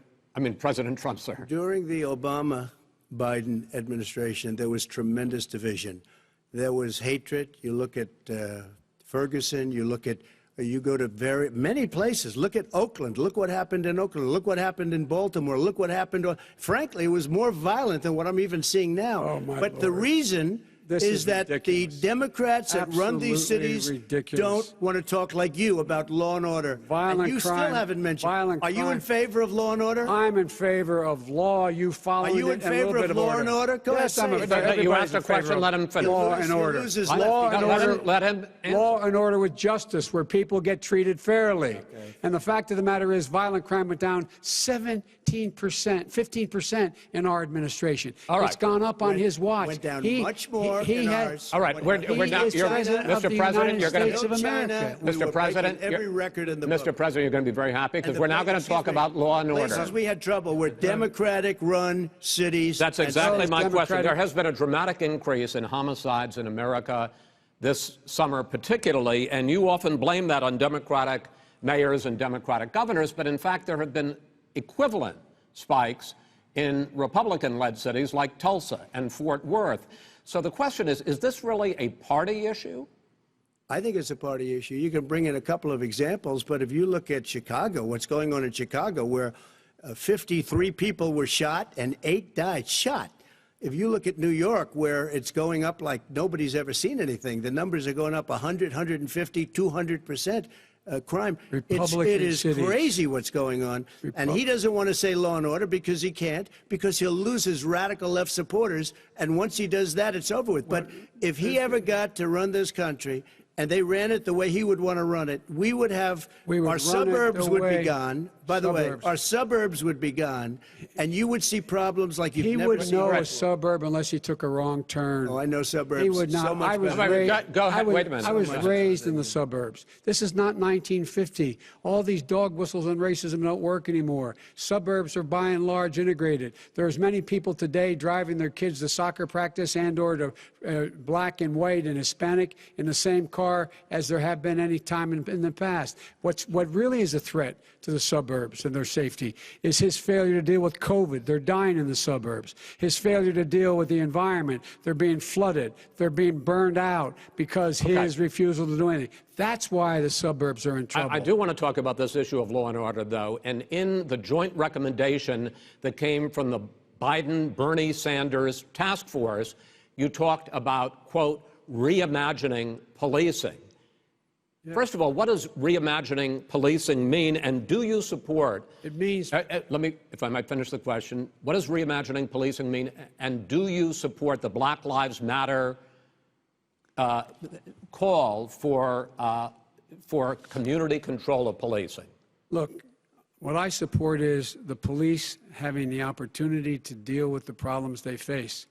President Trump, sir. During the Obama-Biden administration, there was tremendous division. There was hatred. You look at Ferguson, you go to many places. Look at Oakland. Look what happened in Oakland. Look what happened in Baltimore. Look what happened. Frankly, it was more violent than what I'm even seeing now. Oh, my but Lord. The reason is that ridiculous. the Democrats that run these cities don't want to talk like you about law and order. Violent and you crime, still haven't mentioned. violent Are you crime. in favor of law and order? I'm in favor of law. You follow it. Are you in favor of law and order? Go yes, ahead, I'm say in it. favor. You asked a question, let him finish. Law and order. Law and order. Let him answer. Law and order with justice, where people get treated fairly. Okay. And the fact of the matter is, violent crime went down 15% in our administration. All right. It's gone up on his watch. Went down much more in ours. All right, we're now. Mr. President, you're going to. Mr. President, every record in the book. Mr. President, you're going to be very happy because we're now going to talk about law and order. Places we had trouble were Democratic-run cities. That's exactly my question. There has been a dramatic increase in homicides in America this summer, particularly, and you often blame that on Democratic mayors and Democratic governors, but in fact there have been equivalent spikes in Republican-led cities like Tulsa and Fort Worth. So the question is this really a party issue? I think it's a party issue. You can bring in a couple of examples, but if you look at Chicago, what's going on in Chicago, where 53 people were shot and 8 died, shot. If you look at New York, where it's going up like nobody's ever seen anything, the numbers are going up 100, 150, 200%. Crime. It is crazy what's going on. And he doesn't want to say law and order because he can't, because he'll lose his radical left supporters. And once he does that, it's over with. But if he ever got to run this country and they ran it the way he would want to run it, we would have, our suburbs would be gone. By the way, our suburbs would be gone, and you would see problems like you've never seen. He would know a suburb unless he took a wrong turn. Oh, I know suburbs. He would not. So much Go ahead. Wait a minute. I was raised in the suburbs. This is not 1950. All these dog whistles and racism don't work anymore. Suburbs are by and large integrated. There's many people today driving their kids to soccer practice and or to black and white and Hispanic in the same car as there have been any time in the past. What really is a threat to the suburbs and their safety is his failure to deal with COVID. They're dying in the suburbs. His failure to deal with the environment. They're being flooded. They're being burned out because his refusal to do anything. That's why the suburbs are in trouble. I do want to talk about this issue of law and order, though. And in the joint recommendation that came from the Biden-Bernie Sanders task force, you talked about, quote, reimagining policing. Yeah. First of all, what does reimagining policing mean, and do you support? It means. Let me, if I might finish the question. What does reimagining policing mean, and do you support the Black Lives Matter call for community control of policing? Look, what I support is the police having the opportunity to deal with the problems they face.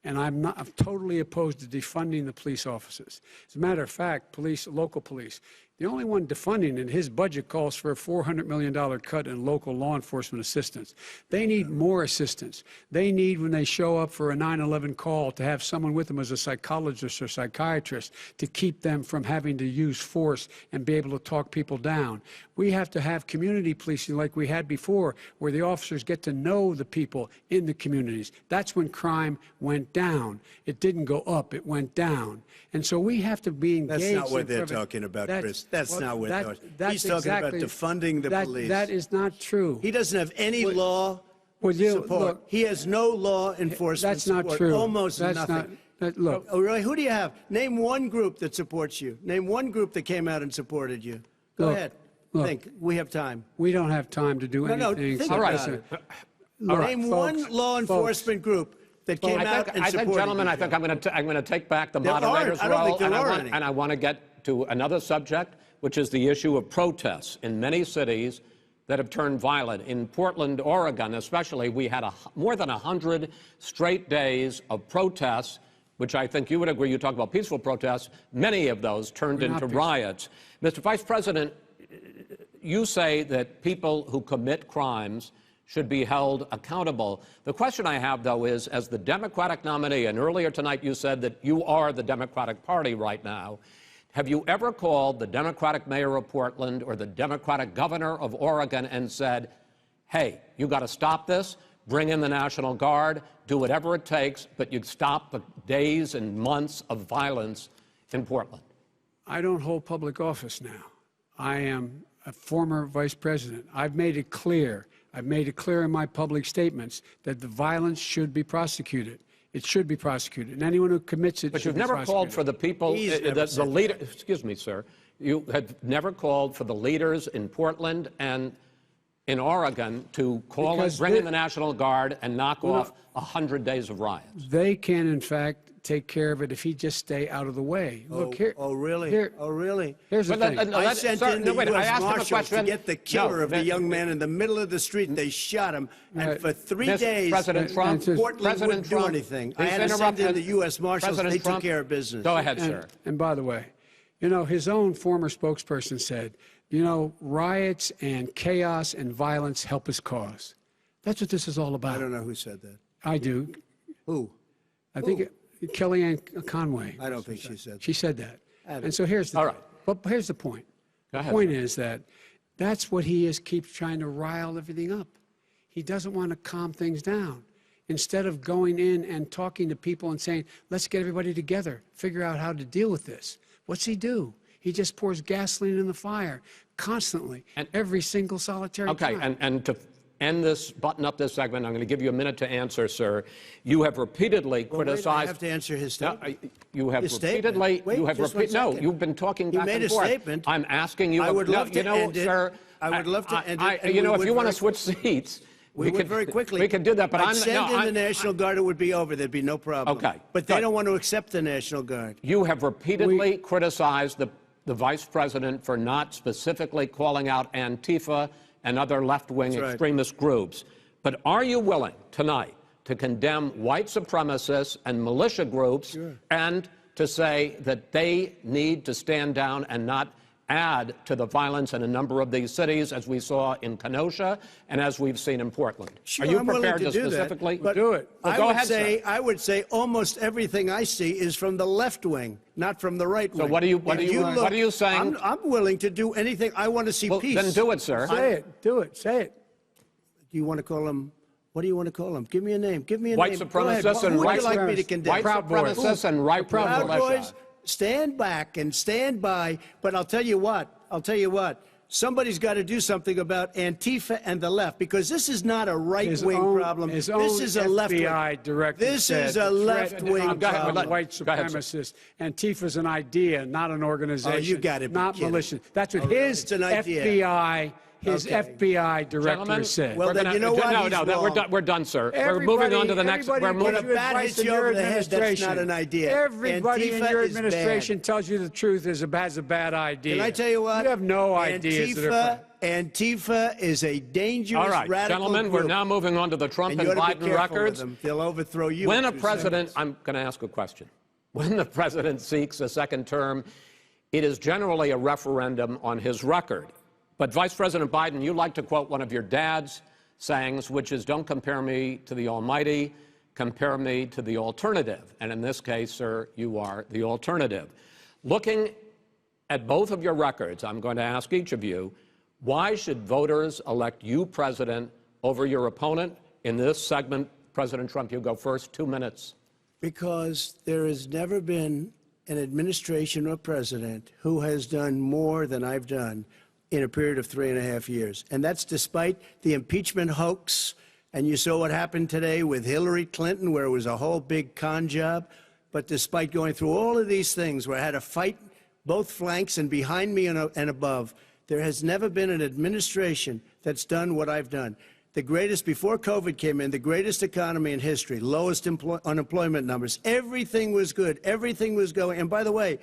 And I'm totally opposed to defunding the police officers. As a matter of fact, local police, the only one defunding it, his budget calls for a $400 million cut in local law enforcement assistance. They need more assistance. They need, when they show up for a 9/11 call, to have someone with them as a psychologist or psychiatrist to keep them from having to use force and be able to talk people down. We have to have community policing like we had before, where the officers get to know the people in the communities. That's when crime went down. It didn't go up, it went down. And so we have to be engaged. That's not what they're talking about, Chris. That's not what they're talking about. He's talking about defunding the police. That is not true. He doesn't have any law support. Look, he has no law enforcement That's not support. true. Almost nothing. Look. Oh, really? Who do you have? Name one group that supports you. Name one group that came out and supported you. Go ahead. Look, think. We have time. We don't have time to do anything. Think about it. Name one law enforcement group that came out and supported you. Gentlemen, I think I'm going to take back the moderator's role, and I want to get to another subject, which is the issue of protests in many cities that have turned violent. In Portland, Oregon, especially, we had more than 100 straight days of protests, which I think you would agree. You talk about peaceful protests. Many of those turned into riots. Mr. Vice President, you say that people who commit crimes should be held accountable. The question I have, though, is, as the Democratic nominee, and earlier tonight you said that you are the Democratic Party right now, have you ever called the Democratic mayor of Portland or the Democratic governor of Oregon and said, hey, you got to stop this, bring in the National Guard, do whatever it takes, but you stop the days and months of violence in Portland? I don't hold public office now. I am a former vice president. I've made it clear. I've made it clear in my public statements that the violence should be prosecuted. It should be prosecuted, and anyone who commits it. But you've never called for the people, the leader. Excuse me, sir. You have never called for the leaders in Portland and in Oregon to bring in the National Guard and knock off 100 days of riots. They can, in fact, take care of it if he just stay out of the way. Look here. Oh, really? Oh, really? Here's the thing. I sent in the U.S. Marshals to get the killer of the young man in the middle of the street. They shot him, and for 3 days, President Trump, Portland wouldn't do anything. I had to send in the U.S. Marshals. They took care of business. Go ahead, sir. And by the way, you know, his own former spokesperson said, you know, riots and chaos and violence help his cause. That's what this is all about. I don't know who said that. I do. Who? I think Kellyanne Conway. I don't think she said that. She said that. And so here's the all right. But here's the point. Go ahead. The point is that That's what he is, keeps trying to rile everything up. He doesn't want to calm things down. Instead of going in and talking to people and saying, let's get everybody together, figure out how to deal with this. What's he do? He just pours gasoline in the fire constantly, and every single solitary time. And to end this, button up this segment, I'm going to give you a minute to answer, sir. You have repeatedly criticized. I have to answer his statement. No, you have his repeatedly. Statement. Wait, you have just 1 second. No, you've been talking back made and a forth. Statement. I'm asking you. I would love to end it. Sir, I would love to end it. You know, if you want to switch seats. We could very quickly. We could do that, but I'd send in the National Guard, it would be over. There'd be no problem. Okay. But they don't want to accept the National Guard. You have repeatedly criticized the Vice President for not specifically calling out Antifa and other left-wing extremist groups. But are you willing tonight to condemn white supremacists and militia groups and to say that they need to stand down and not add to the violence in a number of these cities, as we saw in Kenosha and as we've seen in Portland? Sure, are you I'm prepared willing to do specifically that, but do it? Well, go ahead, sir. I would say almost everything I see is from the left wing, not from the right wing. So what are you saying? I'm willing to do anything. I want to see peace. Then do it, sir. Say it. Do it. Say it. Do you want to call him? What do you want to call him? Give me a name. Give me a White name. supremacists and Who would white you like me to condemn? White supremacists and right Proud militia. Boys, stand back and stand by. But I'll tell you what. Somebody's got to do something about Antifa and the left, because this is not a right-wing problem. This is a left-wing. FBI director This is a left-wing problem. White supremacists. Antifa's an idea, not an organization. Oh, you got it. Not militia. That's what his FBI. His FBI director said. Well, then you know what? No, we're done, sir. We're moving on to the next. We're moving. When a bat hits you over the head, that's not an idea. Everybody in Antifa your is administration bad. tells you the truth has a bad idea. Can I tell you what? You have no ideas. Antifa is a dangerous, all right, radical gentlemen, group. we're now moving on to the Trump and you ought to be Biden careful records. with them. They'll overthrow you. When a president, I'm going to ask a question. When the president seeks a second term, it is generally a referendum on his record. But Vice President Biden, you like to quote one of your dad's sayings, which is, don't compare me to the Almighty, compare me to the alternative. And in this case, sir, you are the alternative. Looking at both of your records, I'm going to ask each of you, why should voters elect you president over your opponent? In this segment, President Trump, you go first, 2 minutes. Because there has never been an administration or president who has done more than I've done in a period of 3.5 years. And that's despite the impeachment hoax. And you saw what happened today with Hillary Clinton, where it was a whole big con job. But despite going through all of these things, where I had to fight both flanks and behind me and above, there has never been an administration that's done what I've done. The greatest, before COVID came in, the greatest economy in history, lowest unemployment numbers. Everything was good. Everything was going. And by the way,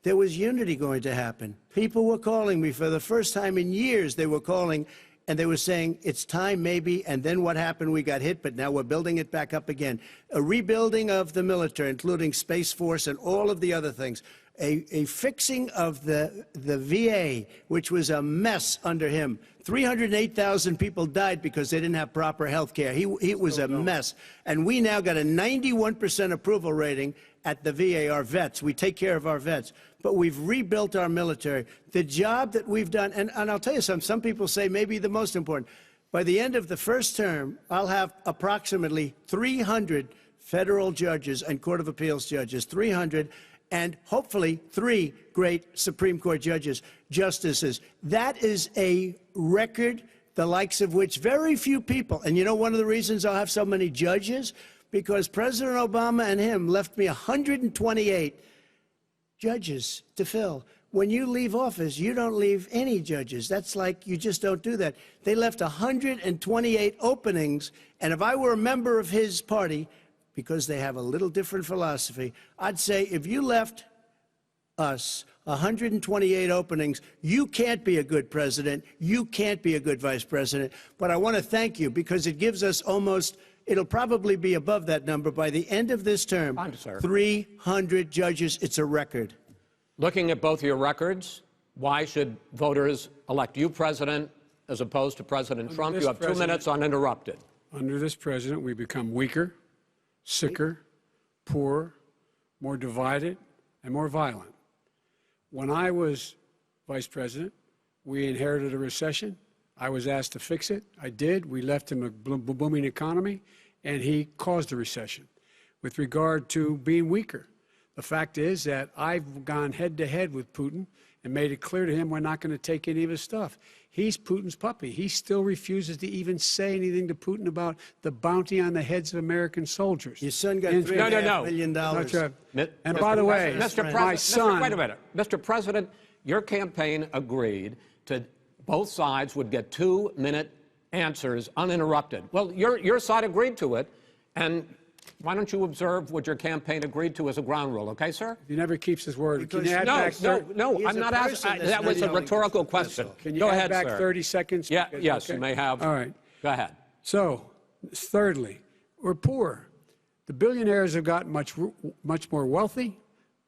there was unity going to happen. People were calling me for the first time in years. They were calling, and they were saying, it's time maybe. And then what happened? We got hit, but now we're building it back up again. A rebuilding of the military, including Space Force and all of the other things. A fixing of the VA, which was a mess under him. 308,000 people died because they didn't have proper health care. It was a mess. And we now got a 91% approval rating at the VA, our vets. We take care of our vets. But we've rebuilt our military. The job that we've done, and I'll tell you something, some people say maybe the most important. By the end of the first term, I'll have approximately 300 federal judges and Court of Appeals judges, 300, and hopefully 3 great Supreme Court justices. That is a record, the likes of which very few people, and you know one of the reasons I'll have so many judges? Because President Obama and him left me 128 judges to fill. When you leave office, you don't leave any judges. That's like you just don't do that. They left 128 openings, and if I were a member of his party, because they have a little different philosophy, I'd say if you left us 128 openings, you can't be a good president, you can't be a good vice president. But I want to thank you because it gives us almost, it'll probably be above that number by the end of this term. 300 judges, it's a record. Looking at both your records, why should voters elect you president as opposed to President Trump? You have 2 minutes uninterrupted. Under this president, we become weaker, sicker, poorer, more divided, and more violent. When I was vice president, We inherited a recession. I was asked to fix it. I did. We left him a booming economy, and he caused a recession. With regard to being weaker, the fact is that I've gone head-to-head with Putin and made it clear to him we're not going to take any of his stuff. He's Putin's puppy. He still refuses to even say anything to Putin about the bounty on the heads of American soldiers. Your son got $3.5 million. And by the way, my son... Wait a minute. Mr. President, your campaign agreed to both sides would get 2-minute answers uninterrupted. Well, your side agreed to it, and why don't you observe what your campaign agreed to as a ground rule, okay, sir? He never keeps his word. Because Can you add back no, I'm not asking. That was a rhetorical question. Can you Go add ahead, back sir. 30 seconds? Yeah, Because- yes, okay. you may have. All right. Go ahead. So, thirdly, we're poor. The billionaires have gotten much more wealthy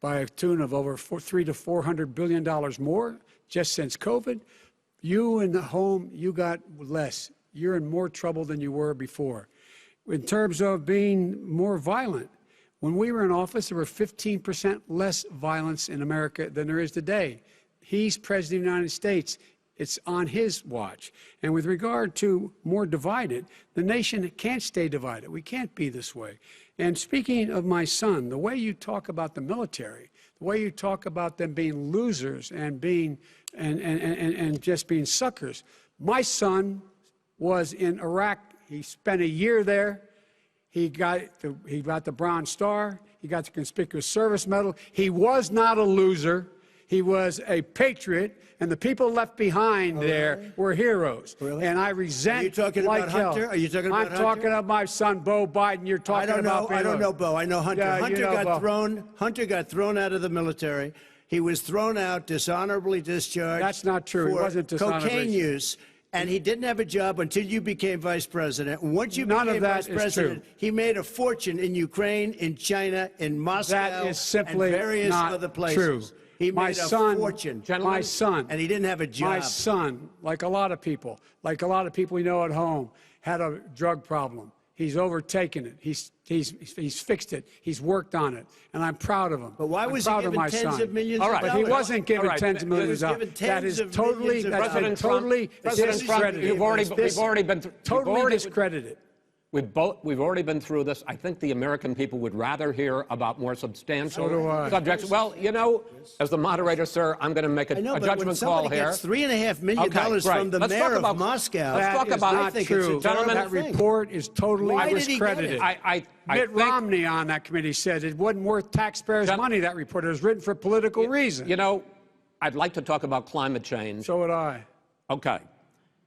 by a tune of over $300 to $400 billion more just since COVID. You in the home, you got less. You're in more trouble than you were before. In terms of being more violent, when we were in office, there were 15% less violence in America than there is today. He's President of the United States. It's on his watch. And with regard to more divided, the nation can't stay divided. We can't be this way. And speaking of my son, the way you talk about the military, the way you talk about them being losers and being and just being suckers. My son was in Iraq. He spent a year there. He got the Bronze Star. He got the Conspicuous Service Medal. He was not a loser. He was a patriot, and the people left behind there were heroes. Really? And I resent. Are you talking like about hell. Hunter? Are you talking about Hunter? I'm talking about my son, Bo Biden. You're talking about. I don't know Bo. I know Hunter. Yeah, Hunter got thrown out of the military. He was thrown out, dishonorably discharged. That's not true. He For wasn't dishonorably. cocaine use. And he didn't have a job until you became vice president. And once you None became of that vice is president, true. he made a fortune in Ukraine, in China, in Moscow, That is simply and various not other places. true. He My made a son, fortune. my son, and he didn't have a job. My son, like a lot of people we know at home, had a drug problem. He's overtaken it. He's fixed it. He's worked on it, and I'm proud of him. But why was he proud of given my tens son. of millions All of right. But he dollars? wasn't given All right. tens of millions of He was dollars. given That tens is of totally, millions of that's dollars. been totally President Trump, discredited. we've already been Totally discredited. We've already been through this. I think the American people would rather hear about more substantial So do I. subjects. Well, you know, as the moderator, sir, I'm going to make a I know, but when judgment call somebody here. gets $3.5 million Okay, great. from the Let's mayor talk about- of Moscow, let's talk That is about- not I think true. it's a terrible That thing. report is totally Why did he get discredited. it? I Mitt think, Romney on that committee said it wasn't worth taxpayers' money, that report. It was written for political reasons. you know, I'd like to talk about climate change. So would I. Okay.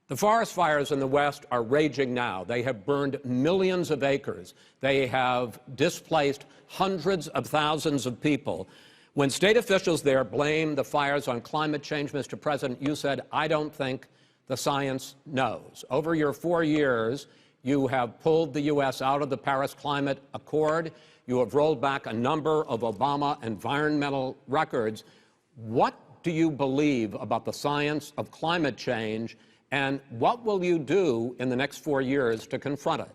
The forest fires in the West are raging now. They have burned millions of acres. They have displaced hundreds of thousands of people. When state officials there blame the fires on climate change, Mr. President, you said, I don't think the science knows. Over your 4 years, you have pulled the U.S. out of the Paris Climate Accord. You have rolled back a number of Obama environmental records. What do you believe about the science of climate change? And what will you do in the next 4 years to confront it?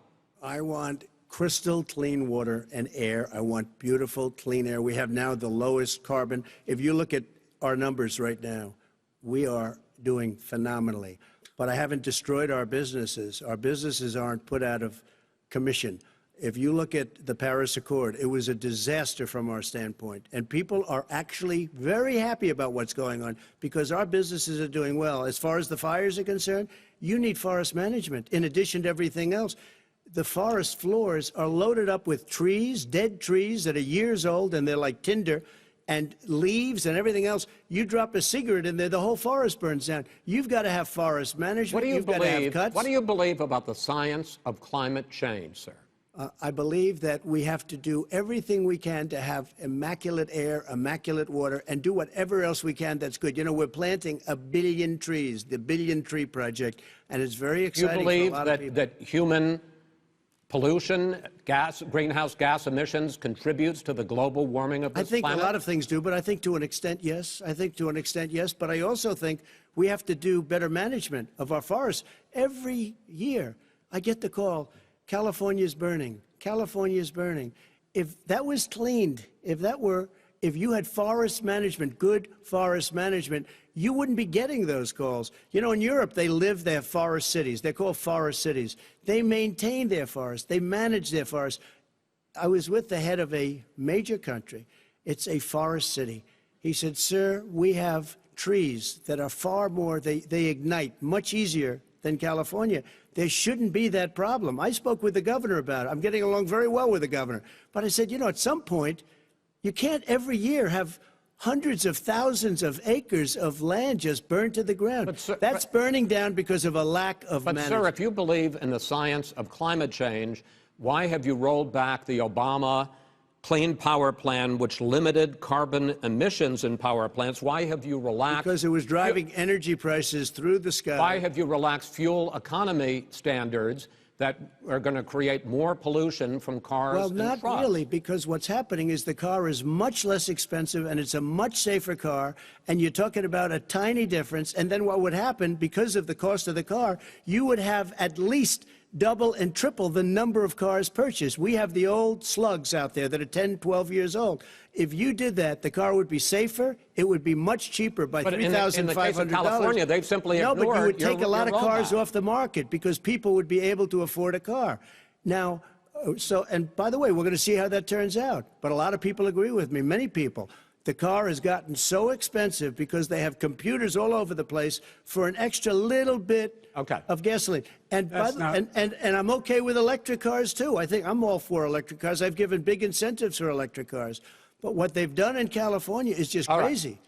I want crystal clean water and air. I want beautiful, clean air. We have now the lowest carbon. If you look at our numbers right now, we are doing phenomenally. But I haven't destroyed our businesses. Our businesses aren't put out of commission. If you look at the Paris Accord, it was a disaster from our standpoint. And people are actually very happy about what's going on because our businesses are doing well. As far as the fires are concerned, you need forest management in addition to everything else. The forest floors are loaded up with trees, dead trees that are years old, and they're like tinder, and leaves and everything else. You drop a cigarette in there, the whole forest burns down. You've got to have forest management. What do you You've got to have cuts. What do you believe about the science of climate change, sir? I believe that we have to do everything we can to have immaculate air, immaculate water, and do whatever else we can that's good. You know, we're planting 1 billion trees, the Billion Tree Project, and it's very exciting for a lot of people. That human pollution, greenhouse gas emissions contributes to the global warming of this I think planet? a lot of things do, but I think to an extent, yes. I think to an extent, yes. But I also think we have to do better management of our forests. Every year, I get the call, California's burning. California's burning. If that was cleaned, if that were if you had forest management, good forest management, you wouldn't be getting those calls. You know, in Europe, they have forest cities. They're called forest cities. They maintain their forests. They manage their forests. I was with the head of a major country. It's a forest city. He said, sir, we have trees that are far more, they ignite much easier than California. There shouldn't be that problem. I spoke with the governor about it. I'm getting along very well with the governor. But I said, you know, at some point, you can't every year have hundreds of thousands of acres of land just burned to the ground. But, sir, that's burning down because of a lack of management. But, sir, if you believe in the science of climate change, why have you rolled back the Obama Clean Power Plan, which limited carbon emissions in power plants? Why have you relaxed? Because it was driving energy prices through the sky. Why have you relaxed fuel economy standards that are going to create more pollution from cars and trucks? Well, not really, because what's happening is the car is much less expensive and it's a much safer car, and you're talking about a tiny difference. And then what would happen, because of the cost of the car, you would have at least double and triple the number of cars purchased. We have the old slugs out there that are 10, 12 years old. If you did that, the car would be safer. It would be much cheaper by $3,500. In the case of California, they've simply ignored No, but you would take a lot of cars rollback off the market because people would be able to afford a car. Now, and by the way, we're going to see how that turns out. But a lot of people agree with me, many people. The car has gotten so expensive because they have computers all over the place for an extra little bit of gasoline. And, and I'm okay with electric cars, too. I think I'm all for electric cars. I've given big incentives for electric cars. But what they've done in California is just crazy. Right.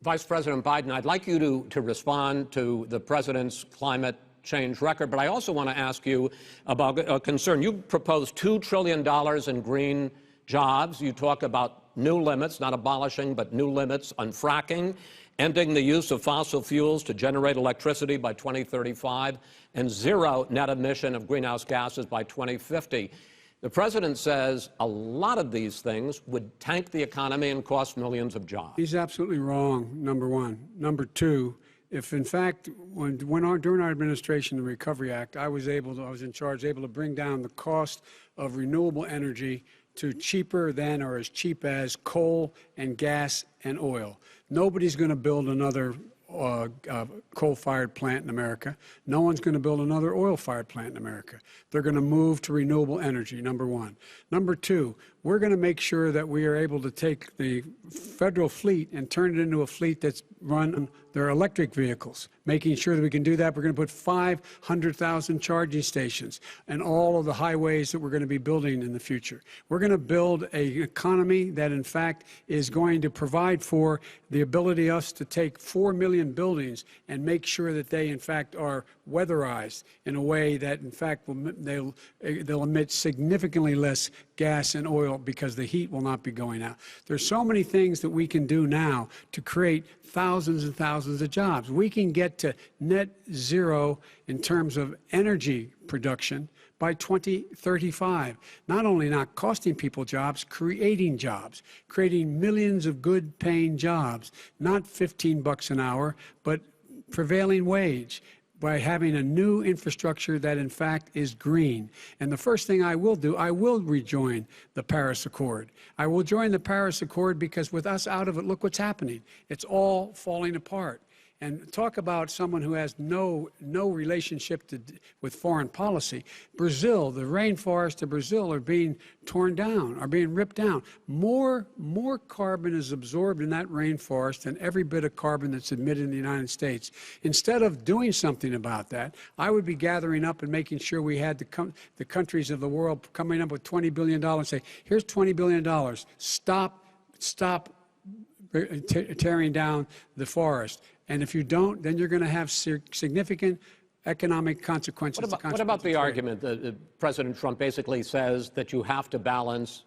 Vice President Biden, I'd like you to respond to the president's climate change record, but I also want to ask you about a concern. You proposed $2 trillion in green jobs. You talk about new limits, not abolishing, but new limits on fracking, ending the use of fossil fuels to generate electricity by 2035, and zero net emission of greenhouse gases by 2050. The president says a lot of these things would tank the economy and cost millions of jobs. He's absolutely wrong, number one. Number two, if in fact, during our administration, the Recovery Act, I was in charge, able to bring down the cost of renewable energy to cheaper than or as cheap as coal and gas and oil. Nobody's going to build another coal-fired plant in America. No one's going to build another oil-fired plant in America. They're going to move to renewable energy, number one. Number two, we're going to make sure that we are able to take the federal fleet and turn it into a fleet that's run on their electric vehicles. Making sure that we can do that, we're going to put 500,000 charging stations and all of the highways that we're going to be building in the future. We're going to build an economy that, in fact, is going to provide for the ability us to take 4 million buildings and make sure that they, in fact, are weatherized in a way that, in fact, they'll emit significantly less gas and oil because the heat will not be going out. There's so many things that we can do now to create thousands and thousands of jobs. We can get to net zero in terms of energy production by 2035. Not only not costing people jobs, creating millions of good paying jobs, not $15 an hour, but prevailing wage, by having a new infrastructure that, in fact, is green. And the first thing I will do, I will rejoin the Paris Accord. I will join the Paris Accord because with us out of it, look what's happening. It's all falling apart. And talk about someone who has no relationship with foreign policy. Brazil, the rainforests of Brazil are being torn down, are being ripped down. More carbon is absorbed in that rainforest than every bit of carbon that's emitted in the United States. Instead of doing something about that, I would be gathering up and making sure we had the countries of the world coming up with $20 billion and say, here's $20 billion. Stop tearing down the forest. And if you don't, then you're going to have significant economic consequences. What about the argument that President Trump basically says that you have to balance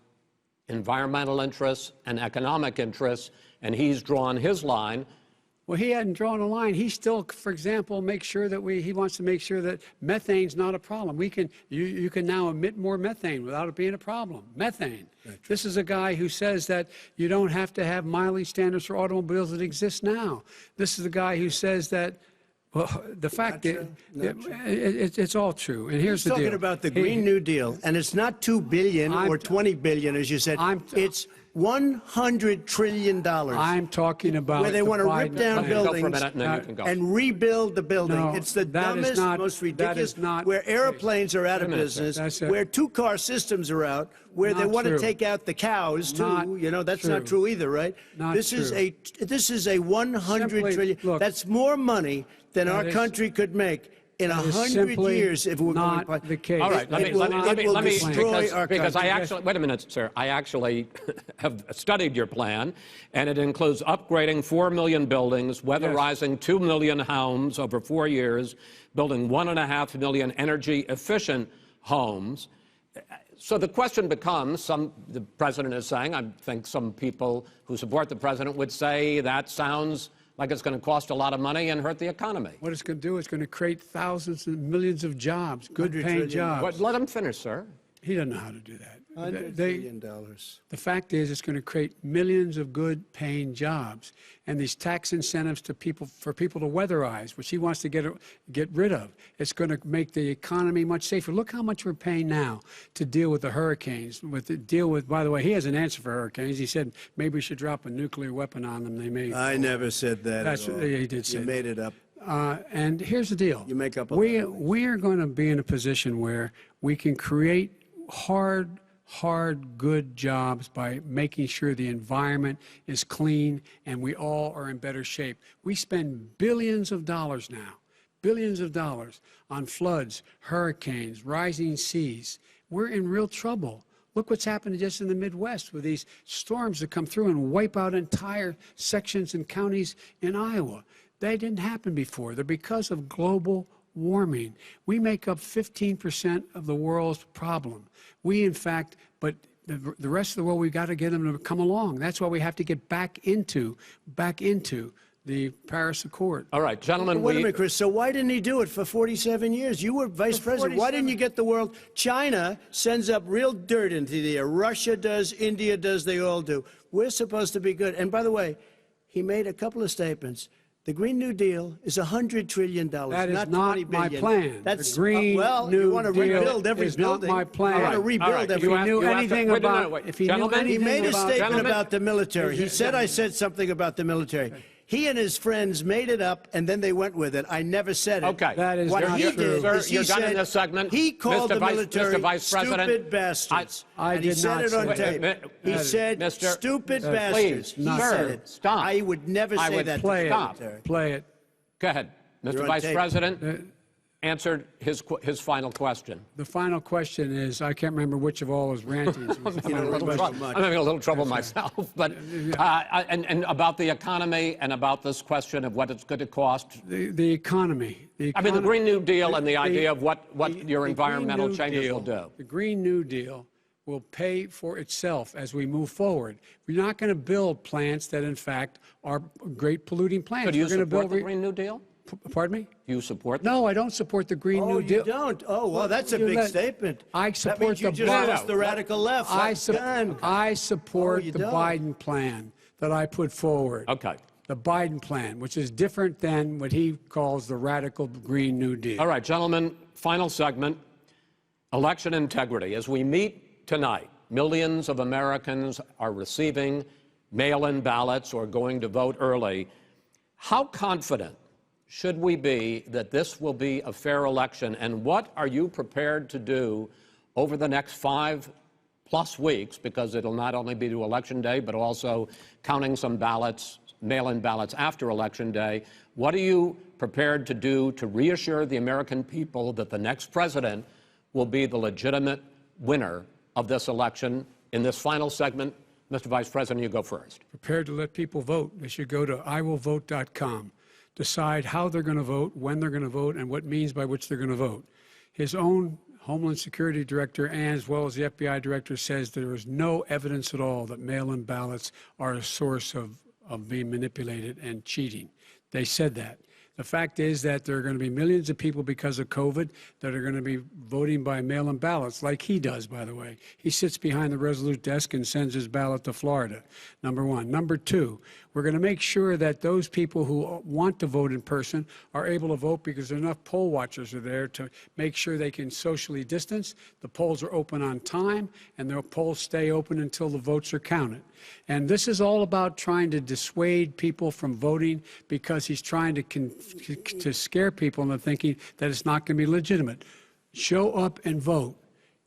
environmental interests and economic interests, and he's drawn his line? Well, he hadn't drawn a line. He still, for example, he wants to make sure that methane's not a problem. You can now emit more methane without it being a problem. Methane. This is a guy who says that you don't have to have mileage standards for automobiles that exist now. This is a guy who says that, well, the fact that it's all true. And here's the deal. He's talking about the Green New Deal, and it's not $2 billion or $20 billion, as you said. It's $100 trillion. I'm talking about where they want to rip down buildings and rebuild the building. No, it's the dumbest, most ridiculous, where airplanes are out of business, where two-car systems are out, where they want to take out the cows, too. You know, that's not true either, right? This is a $100 trillion. Look, that's more money than our country could make in 100 years if we're not going the case. All right, let me because I actually, wait a minute, sir. I actually have studied your plan, and it includes upgrading 4 million buildings, weatherizing 2 million homes over 4 years, building 1.5 million energy-efficient homes. So the question becomes, the president is saying, I think some people who support the president would say that sounds like it's going to cost a lot of money and hurt the economy. What it's going to do is going to create thousands and millions of jobs, good-paying jobs. Let him finish, sir. He doesn't know how to do that. $100 billion. The fact is, it's going to create millions of good-paying jobs, and these tax incentives to for people to weatherize, which he wants to get rid of. It's going to make the economy much safer. Look how much we're paying now to deal with the hurricanes. By the way, he has an answer for hurricanes. He said maybe we should drop a nuclear weapon on them. They may. I never said that. That's at all. He did say. You made it up. And here's the deal. You make up. We are going to be in a position where we can create hard, good jobs by making sure the environment is clean and we all are in better shape. We spend billions of dollars now, billions of dollars on floods, hurricanes, rising seas. We're in real trouble. Look what's happened just in the Midwest with these storms that come through and wipe out entire sections and counties in Iowa. They didn't happen before. They're because of global warming. We make up 15% of the world's problem. We, in fact, but the rest of the world, we've got to get them to come along. That's why we have to get back into the Paris Accord. All right, gentlemen. Wait a minute, Chris. So why didn't he do it for 47 years? You were vice president. Why didn't you get the world? China sends up real dirt into the air. Russia does. India does. They all do. We're supposed to be good. And by the way, he made a couple of statements. The Green New Deal is $100 trillion, that is not not $20 my billion. plan. That's the Green well, New you want to rebuild Deal every is building. Not my plan. You want to rebuild every. If he knew anything about, if he knew anything he made a about, statement about the military. He said I said something about the military. He and his friends made it up, and then they went with it. I never said it. Okay. That is what not he true. did Sir, is he you're done said in this segment. he called the military Mr. Vice President, stupid bastards. I he did said not it on say tape. He said stupid bastards. Please, he said it. Stop. I would never say that. Play to it. Play it. Go ahead. Mr. Vice President answered his final question. The final question is, I can't remember which of all his rantings. I'm having a little trouble myself, but and about the economy and about this question of what it's going to cost. The economy. I mean, the Green New Deal and the idea of what your environmental changes will do. The Green New Deal will pay for itself as we move forward. We're not going to build plants that, in fact, are great polluting plants. So do you support support the Green New Deal? Pardon me? Do you support No, I don't support the Green New Deal. Oh, you don't? Oh, well, that's a big statement. I support that means you just lost the radical left. I support the don't. Biden plan that I put forward. Okay. The Biden plan, which is different than what he calls the radical Green New Deal. All right, gentlemen, final segment, election integrity. As we meet tonight, millions of Americans are receiving mail-in ballots or going to vote early. How confident should we be that this will be a fair election, and what are you prepared to do over the next 5+ weeks, because it'll not only be to Election Day, but also counting some ballots, mail-in ballots after Election Day. What are you prepared to do to reassure the American people that the next president will be the legitimate winner of this election? In this final segment, Mr. Vice President, you go first. Prepared to let people vote. They should go to iwillvote.com. Decide how they're going to vote, when they're going to vote, and what means by which they're going to vote. His own Homeland Security Director, and as well as the FBI Director, says there is no evidence at all that mail-in ballots are a source of being manipulated and cheating. They said that. The fact is that there are going to be millions of people because of COVID that are going to be voting by mail-in ballots, like he does, by the way. He sits behind the Resolute desk and sends his ballot to Florida, number one. Number two, We're going to make sure that those people who want to vote in person are able to vote because enough poll watchers are there to make sure they can socially distance. The polls are open on time, and the polls stay open until the votes are counted. And this is all about trying to dissuade people from voting because he's trying to scare people into thinking that it's not going to be legitimate. Show up and vote.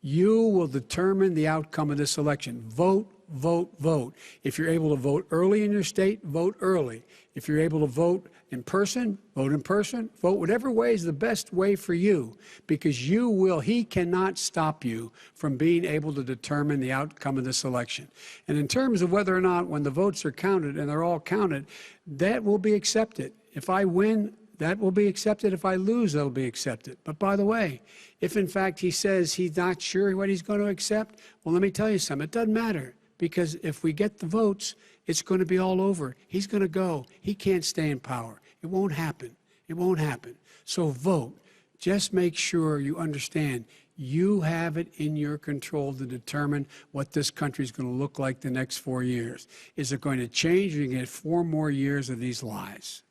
You will determine the outcome of this election. Vote, vote, vote. If you're able to vote early in your state, vote early. If you're able to vote in person, vote in person. Vote whatever way is the best way for you, because he cannot stop you from being able to determine the outcome of this election. And in terms of whether or not when the votes are counted, and they're all counted, that will be accepted. If I win, that will be accepted. If I lose, that'll be accepted. But by the way, if in fact he says he's not sure what he's going to accept, well, let me tell you something. It doesn't matter, because if we get the votes, it's going to be all over. He's going to go. He can't stay in power. It won't happen. It won't happen. So vote. Just make sure you understand you have it in your control to determine what this country is going to look like the next 4 years. Is it going to change? Or you get 4 more years of these lies?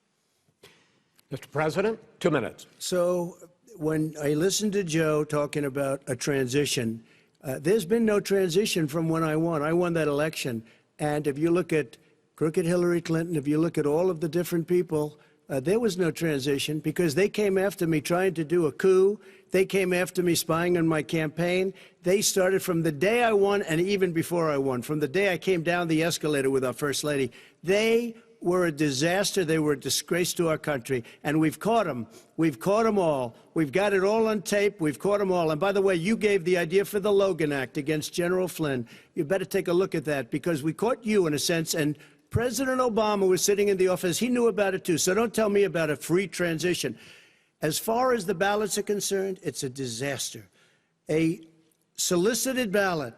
Mr. President, 2 minutes. So when I listened to Joe talking about a transition, there's been no transition from when I won. I won that election. And if you look at crooked Hillary Clinton, if you look at all of the different people, there was no transition because they came after me trying to do a coup. They came after me spying on my campaign. They started from the day I won and even before I won, from the day I came down the escalator with our First Lady. They were a disaster. They were a disgrace to our country. And we've caught them. We've caught them all. We've got it all on tape. We've caught them all. And by the way, you gave the idea for the Logan Act against General Flynn. You better take a look at that, because we caught you in a sense. And President Obama was sitting in the office. He knew about it, too. So don't tell me about a free transition. As far as the ballots are concerned, it's a disaster. A solicited ballot,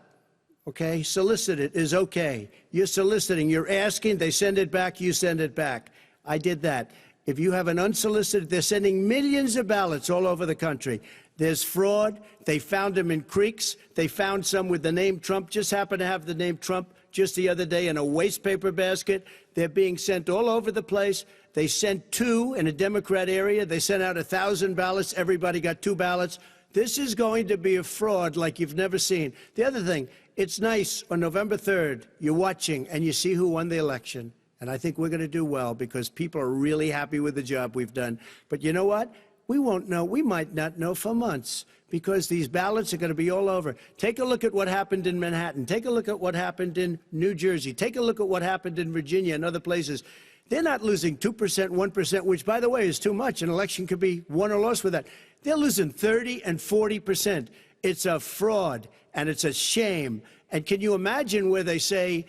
okay, solicited is okay. You're soliciting, you're asking, they send it back, you send it back. I did that. If you have an unsolicited, they're sending millions of ballots all over the country. There's fraud. They found them in creeks. They found some with the name Trump, just happened to have the name Trump just the other day in a waste paper basket. They're being sent all over the place. They sent 2 in a Democrat area. They sent out 1,000 ballots. Everybody got 2 ballots. This is going to be a fraud like you've never seen. The other thing, it's nice on November 3rd, you're watching and you see who won the election. And I think we're going to do well because people are really happy with the job we've done. But you know what? We won't know. We might not know for months because these ballots are going to be all over. Take a look at what happened in Manhattan. Take a look at what happened in New Jersey. Take a look at what happened in Virginia and other places. They're not losing 2%, 1%, which, by the way, is too much. An election could be won or lost with that. They're losing 30 and 40%. It's a fraud, and it's a shame. And can you imagine where they say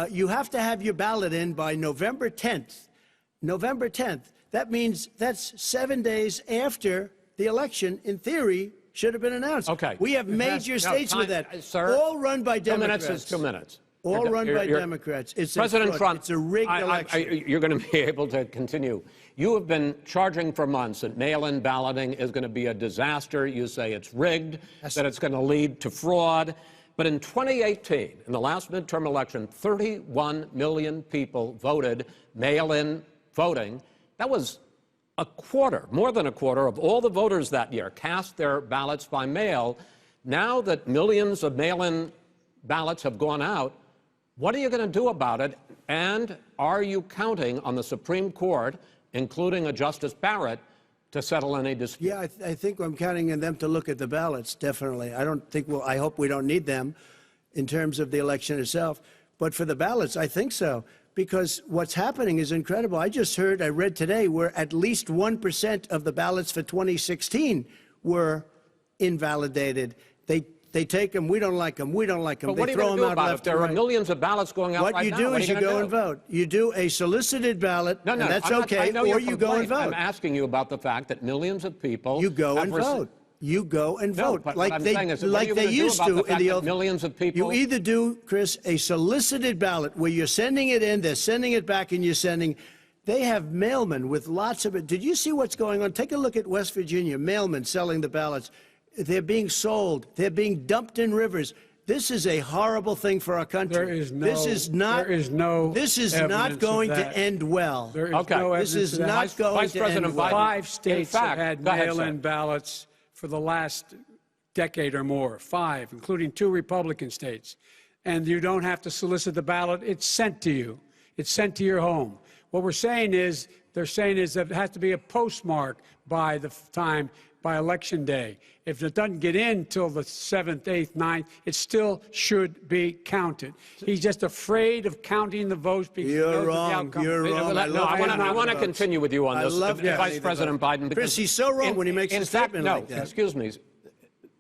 you have to have your ballot in by November 10th? November 10th. That means that's 7 days after the election, in theory, should have been announced. Okay. We have major states with that. Sir, all run by Democrats. 2 minutes is 2 minutes. All run by Democrats. It's President Trump, it's a rigged election. You're going to be able to continue. You have been charging for months that mail-in balloting is going to be a disaster. You say it's rigged, that it's going to lead to fraud. But in 2018, in the last midterm election, 31 million people voted mail-in voting. That was a quarter, more than a quarter, of all the voters that year cast their ballots by mail. Now that millions of mail-in ballots have gone out, what are you going to do about it? And are you counting on the Supreme Court, including a Justice Barrett, to settle any dispute? Yeah, I think I'm counting on them to look at the ballots, definitely. I hope we don't need them in terms of the election itself. But for the ballots, I think so. Because what's happening is incredible. I read today, where at least 1% of the ballots for 2016 were invalidated. They take them, we don't like them, we don't like them. But what are you going to do about it if there are millions of ballots going out right now? What you do is you go and vote. You do a solicited ballot, and that's okay, or you go and vote. I'm asking you about the fact that millions of people... You go and vote. You go and vote, but like they used to in the old. Millions of people. You either do, Chris, a solicited ballot where you're sending it in, they're sending it back, and you're sending. They have mailmen with lots of it. Did you see what's going on? Take a look at West Virginia. Mailmen selling the ballots. They're being sold. They're being dumped in rivers. This is a horrible thing for our country. This is not going to end well. There is no evidence this is of that. not going to end well. 5 states have had mail-in ballots for the last decade or more. 5, including 2 Republican states. And you don't have to solicit the ballot. It's sent to you. It's sent to your home. What we're saying is, they're saying is that it has to be a postmark by the time, by Election Day. If it doesn't get in till the 7th, 8th, 9th, it still should be counted. He's just afraid of counting the votes because You're wrong. You're wrong. I want to continue with you on this, Vice President Biden. Chris, he's so wrong when he makes a statement like that. Excuse me.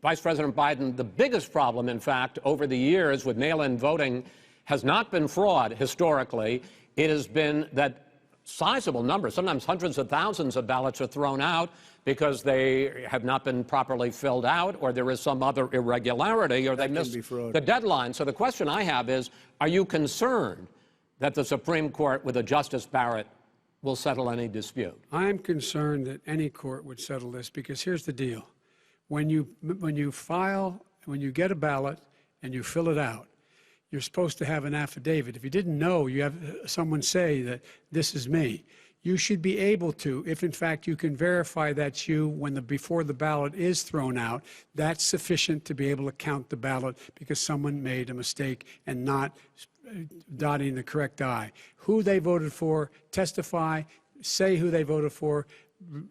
Vice President Biden, the biggest problem, in fact, over the years with mail-in voting has not been fraud historically. It has been that sizable numbers, sometimes hundreds of thousands of ballots are thrown out because they have not been properly filled out, or there is some other irregularity, or they missed the deadline. So the question I have is, are you concerned that the Supreme Court, with a Justice Barrett, will settle any dispute? I'm concerned that any court would settle this, because here's the deal. When you get a ballot and you fill it out, you're supposed to have an affidavit. If you didn't know, you have someone say that this is me. You should be able to, if in fact you can verify that's you before the ballot is thrown out, that's sufficient to be able to count the ballot because someone made a mistake and not dotting the correct I. Who they voted for, testify, say who they voted for,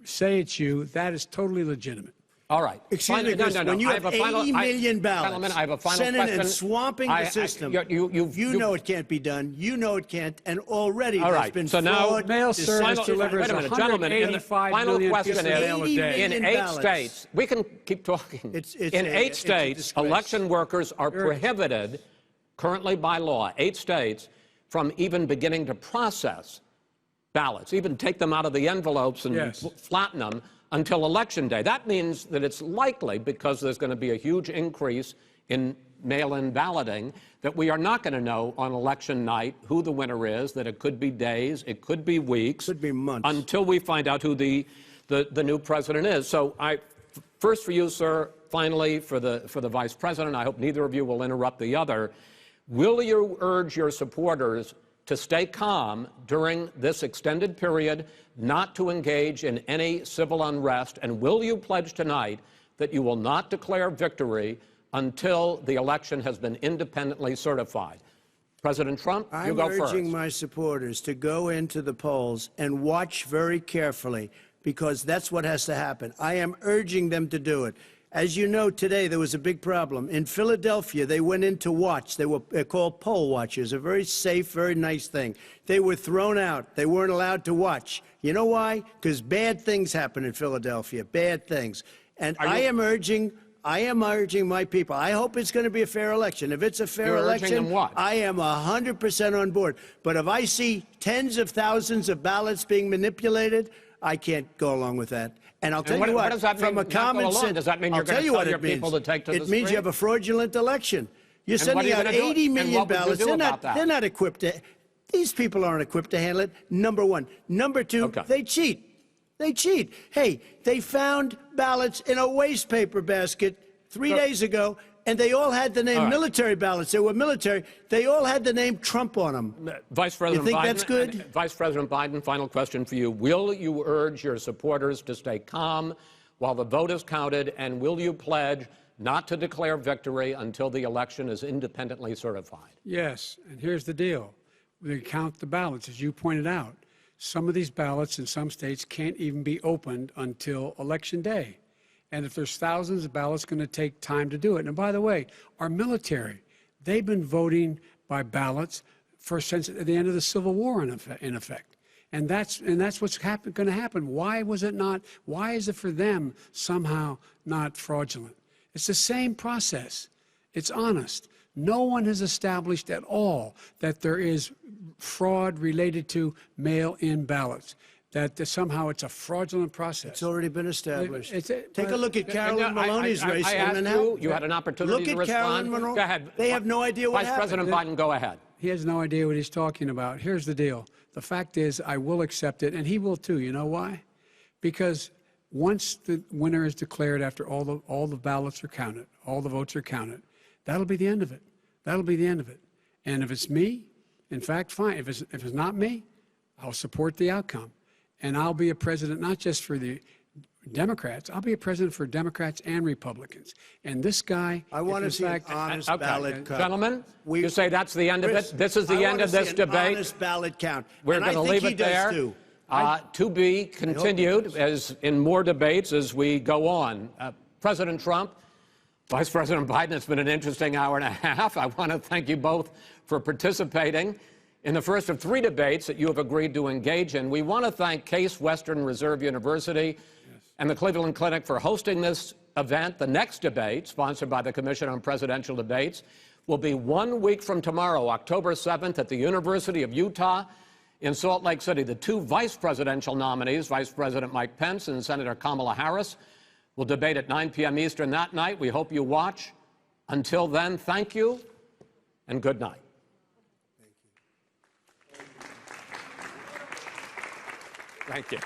say it's you. That is totally legitimate. All right. Excuse me, Chris, when you have 80 million ballots sent in and swamping the system, you know it can't be done. You know it can't, and already there's been fraud. Now, mail service delivers 185 million pieces of mail a day. In 8 states, we can keep talking. In 8 states, election workers are prohibited, currently by law, 8 states, from even beginning to process ballots, even take them out of the envelopes and flatten them, until Election Day. That means that it's likely, because there's going to be a huge increase in mail-in balloting, that we are not going to know on election night who the winner is, that it could be days, it could be weeks. Could be months. Until we find out who the new president is. So first for you, sir, finally for the Vice President, I hope neither of you will interrupt the other. Will you urge your supporters to stay calm during this extended period, not to engage in any civil unrest? And will you pledge tonight that you will not declare victory until the election has been independently certified? President Trump, you go first. I'm urging my supporters to go into the polls and watch very carefully, because that's what has to happen. I am urging them to do it. As you know, today there was a big problem. In Philadelphia, they went in to watch. They're called poll watchers, a very safe, very nice thing. They were thrown out. They weren't allowed to watch. You know why? Because bad things happen in Philadelphia, bad things. And I am urging my people. I hope it's going to be a fair election. If it's a fair election, I am 100% on board. But if I see tens of thousands of ballots being manipulated, I can't go along with that. And I'll tell you what, from a common sense, does that mean you're going to tell your people to take to the street? It means you have a fraudulent election. You're sending out 80 million ballots. They're not equipped to. These people aren't equipped to handle it. Number one. Number two, they cheat. They cheat. Hey, they found ballots in a waste paper basket 3 days ago, and they all had the name military ballots. They were military. They all had the name Trump on them. Vice President you think Biden, that's good? Vice President Biden, final question for you. Will you urge your supporters to stay calm while the vote is counted, and will you pledge not to declare victory until the election is independently certified? Yes, and here's the deal. We count the ballots, as you pointed out. Some of these ballots in some states can't even be opened until Election Day. And if there's thousands of ballots, it's going to take time to do it. And by the way, our military, they've been voting by ballots since the end of the Civil War, in effect. And that's what's going to happen. Why was it not? Why is it for them somehow not fraudulent? It's the same process. It's honest. No one has established at all that there is fraud related to mail-in ballots, that somehow it's a fraudulent process. It's already been established. Take a look at Carolyn Maloney's race. I asked you had an opportunity to respond. Look at Carolyn Maloney. Go ahead. They have no idea what happened. Vice President Biden, go ahead. He has no idea what he's talking about. Here's the deal. The fact is, I will accept it, and he will too. You know why? Because once the winner is declared, after all the ballots are counted, all the votes are counted, that'll be the end of it. That'll be the end of it. And if it's me, in fact, fine. If it's not me, I'll support the outcome. And I'll be a president not just for the Democrats. I'll be a president for Democrats and Republicans. And this guy, I want to see an honest ballot count. Gentlemen, you say that's the end of it? This is the end of this debate? Honest ballot count. We're going to leave it there. To be continued as in more debates as we go on. President Trump, Vice President Biden, it's been an interesting hour and a half. I want to thank you both for participating in the first of 3 debates that you have agreed to engage in. We want to thank Case Western Reserve University and the Cleveland Clinic for hosting this event. The next debate, sponsored by the Commission on Presidential Debates, will be 1 week from tomorrow, October 7th, at the University of Utah in Salt Lake City. The 2 vice presidential nominees, Vice President Mike Pence and Senator Kamala Harris, will debate at 9 p.m. Eastern that night. We hope you watch. Until then, thank you and good night. Thank you.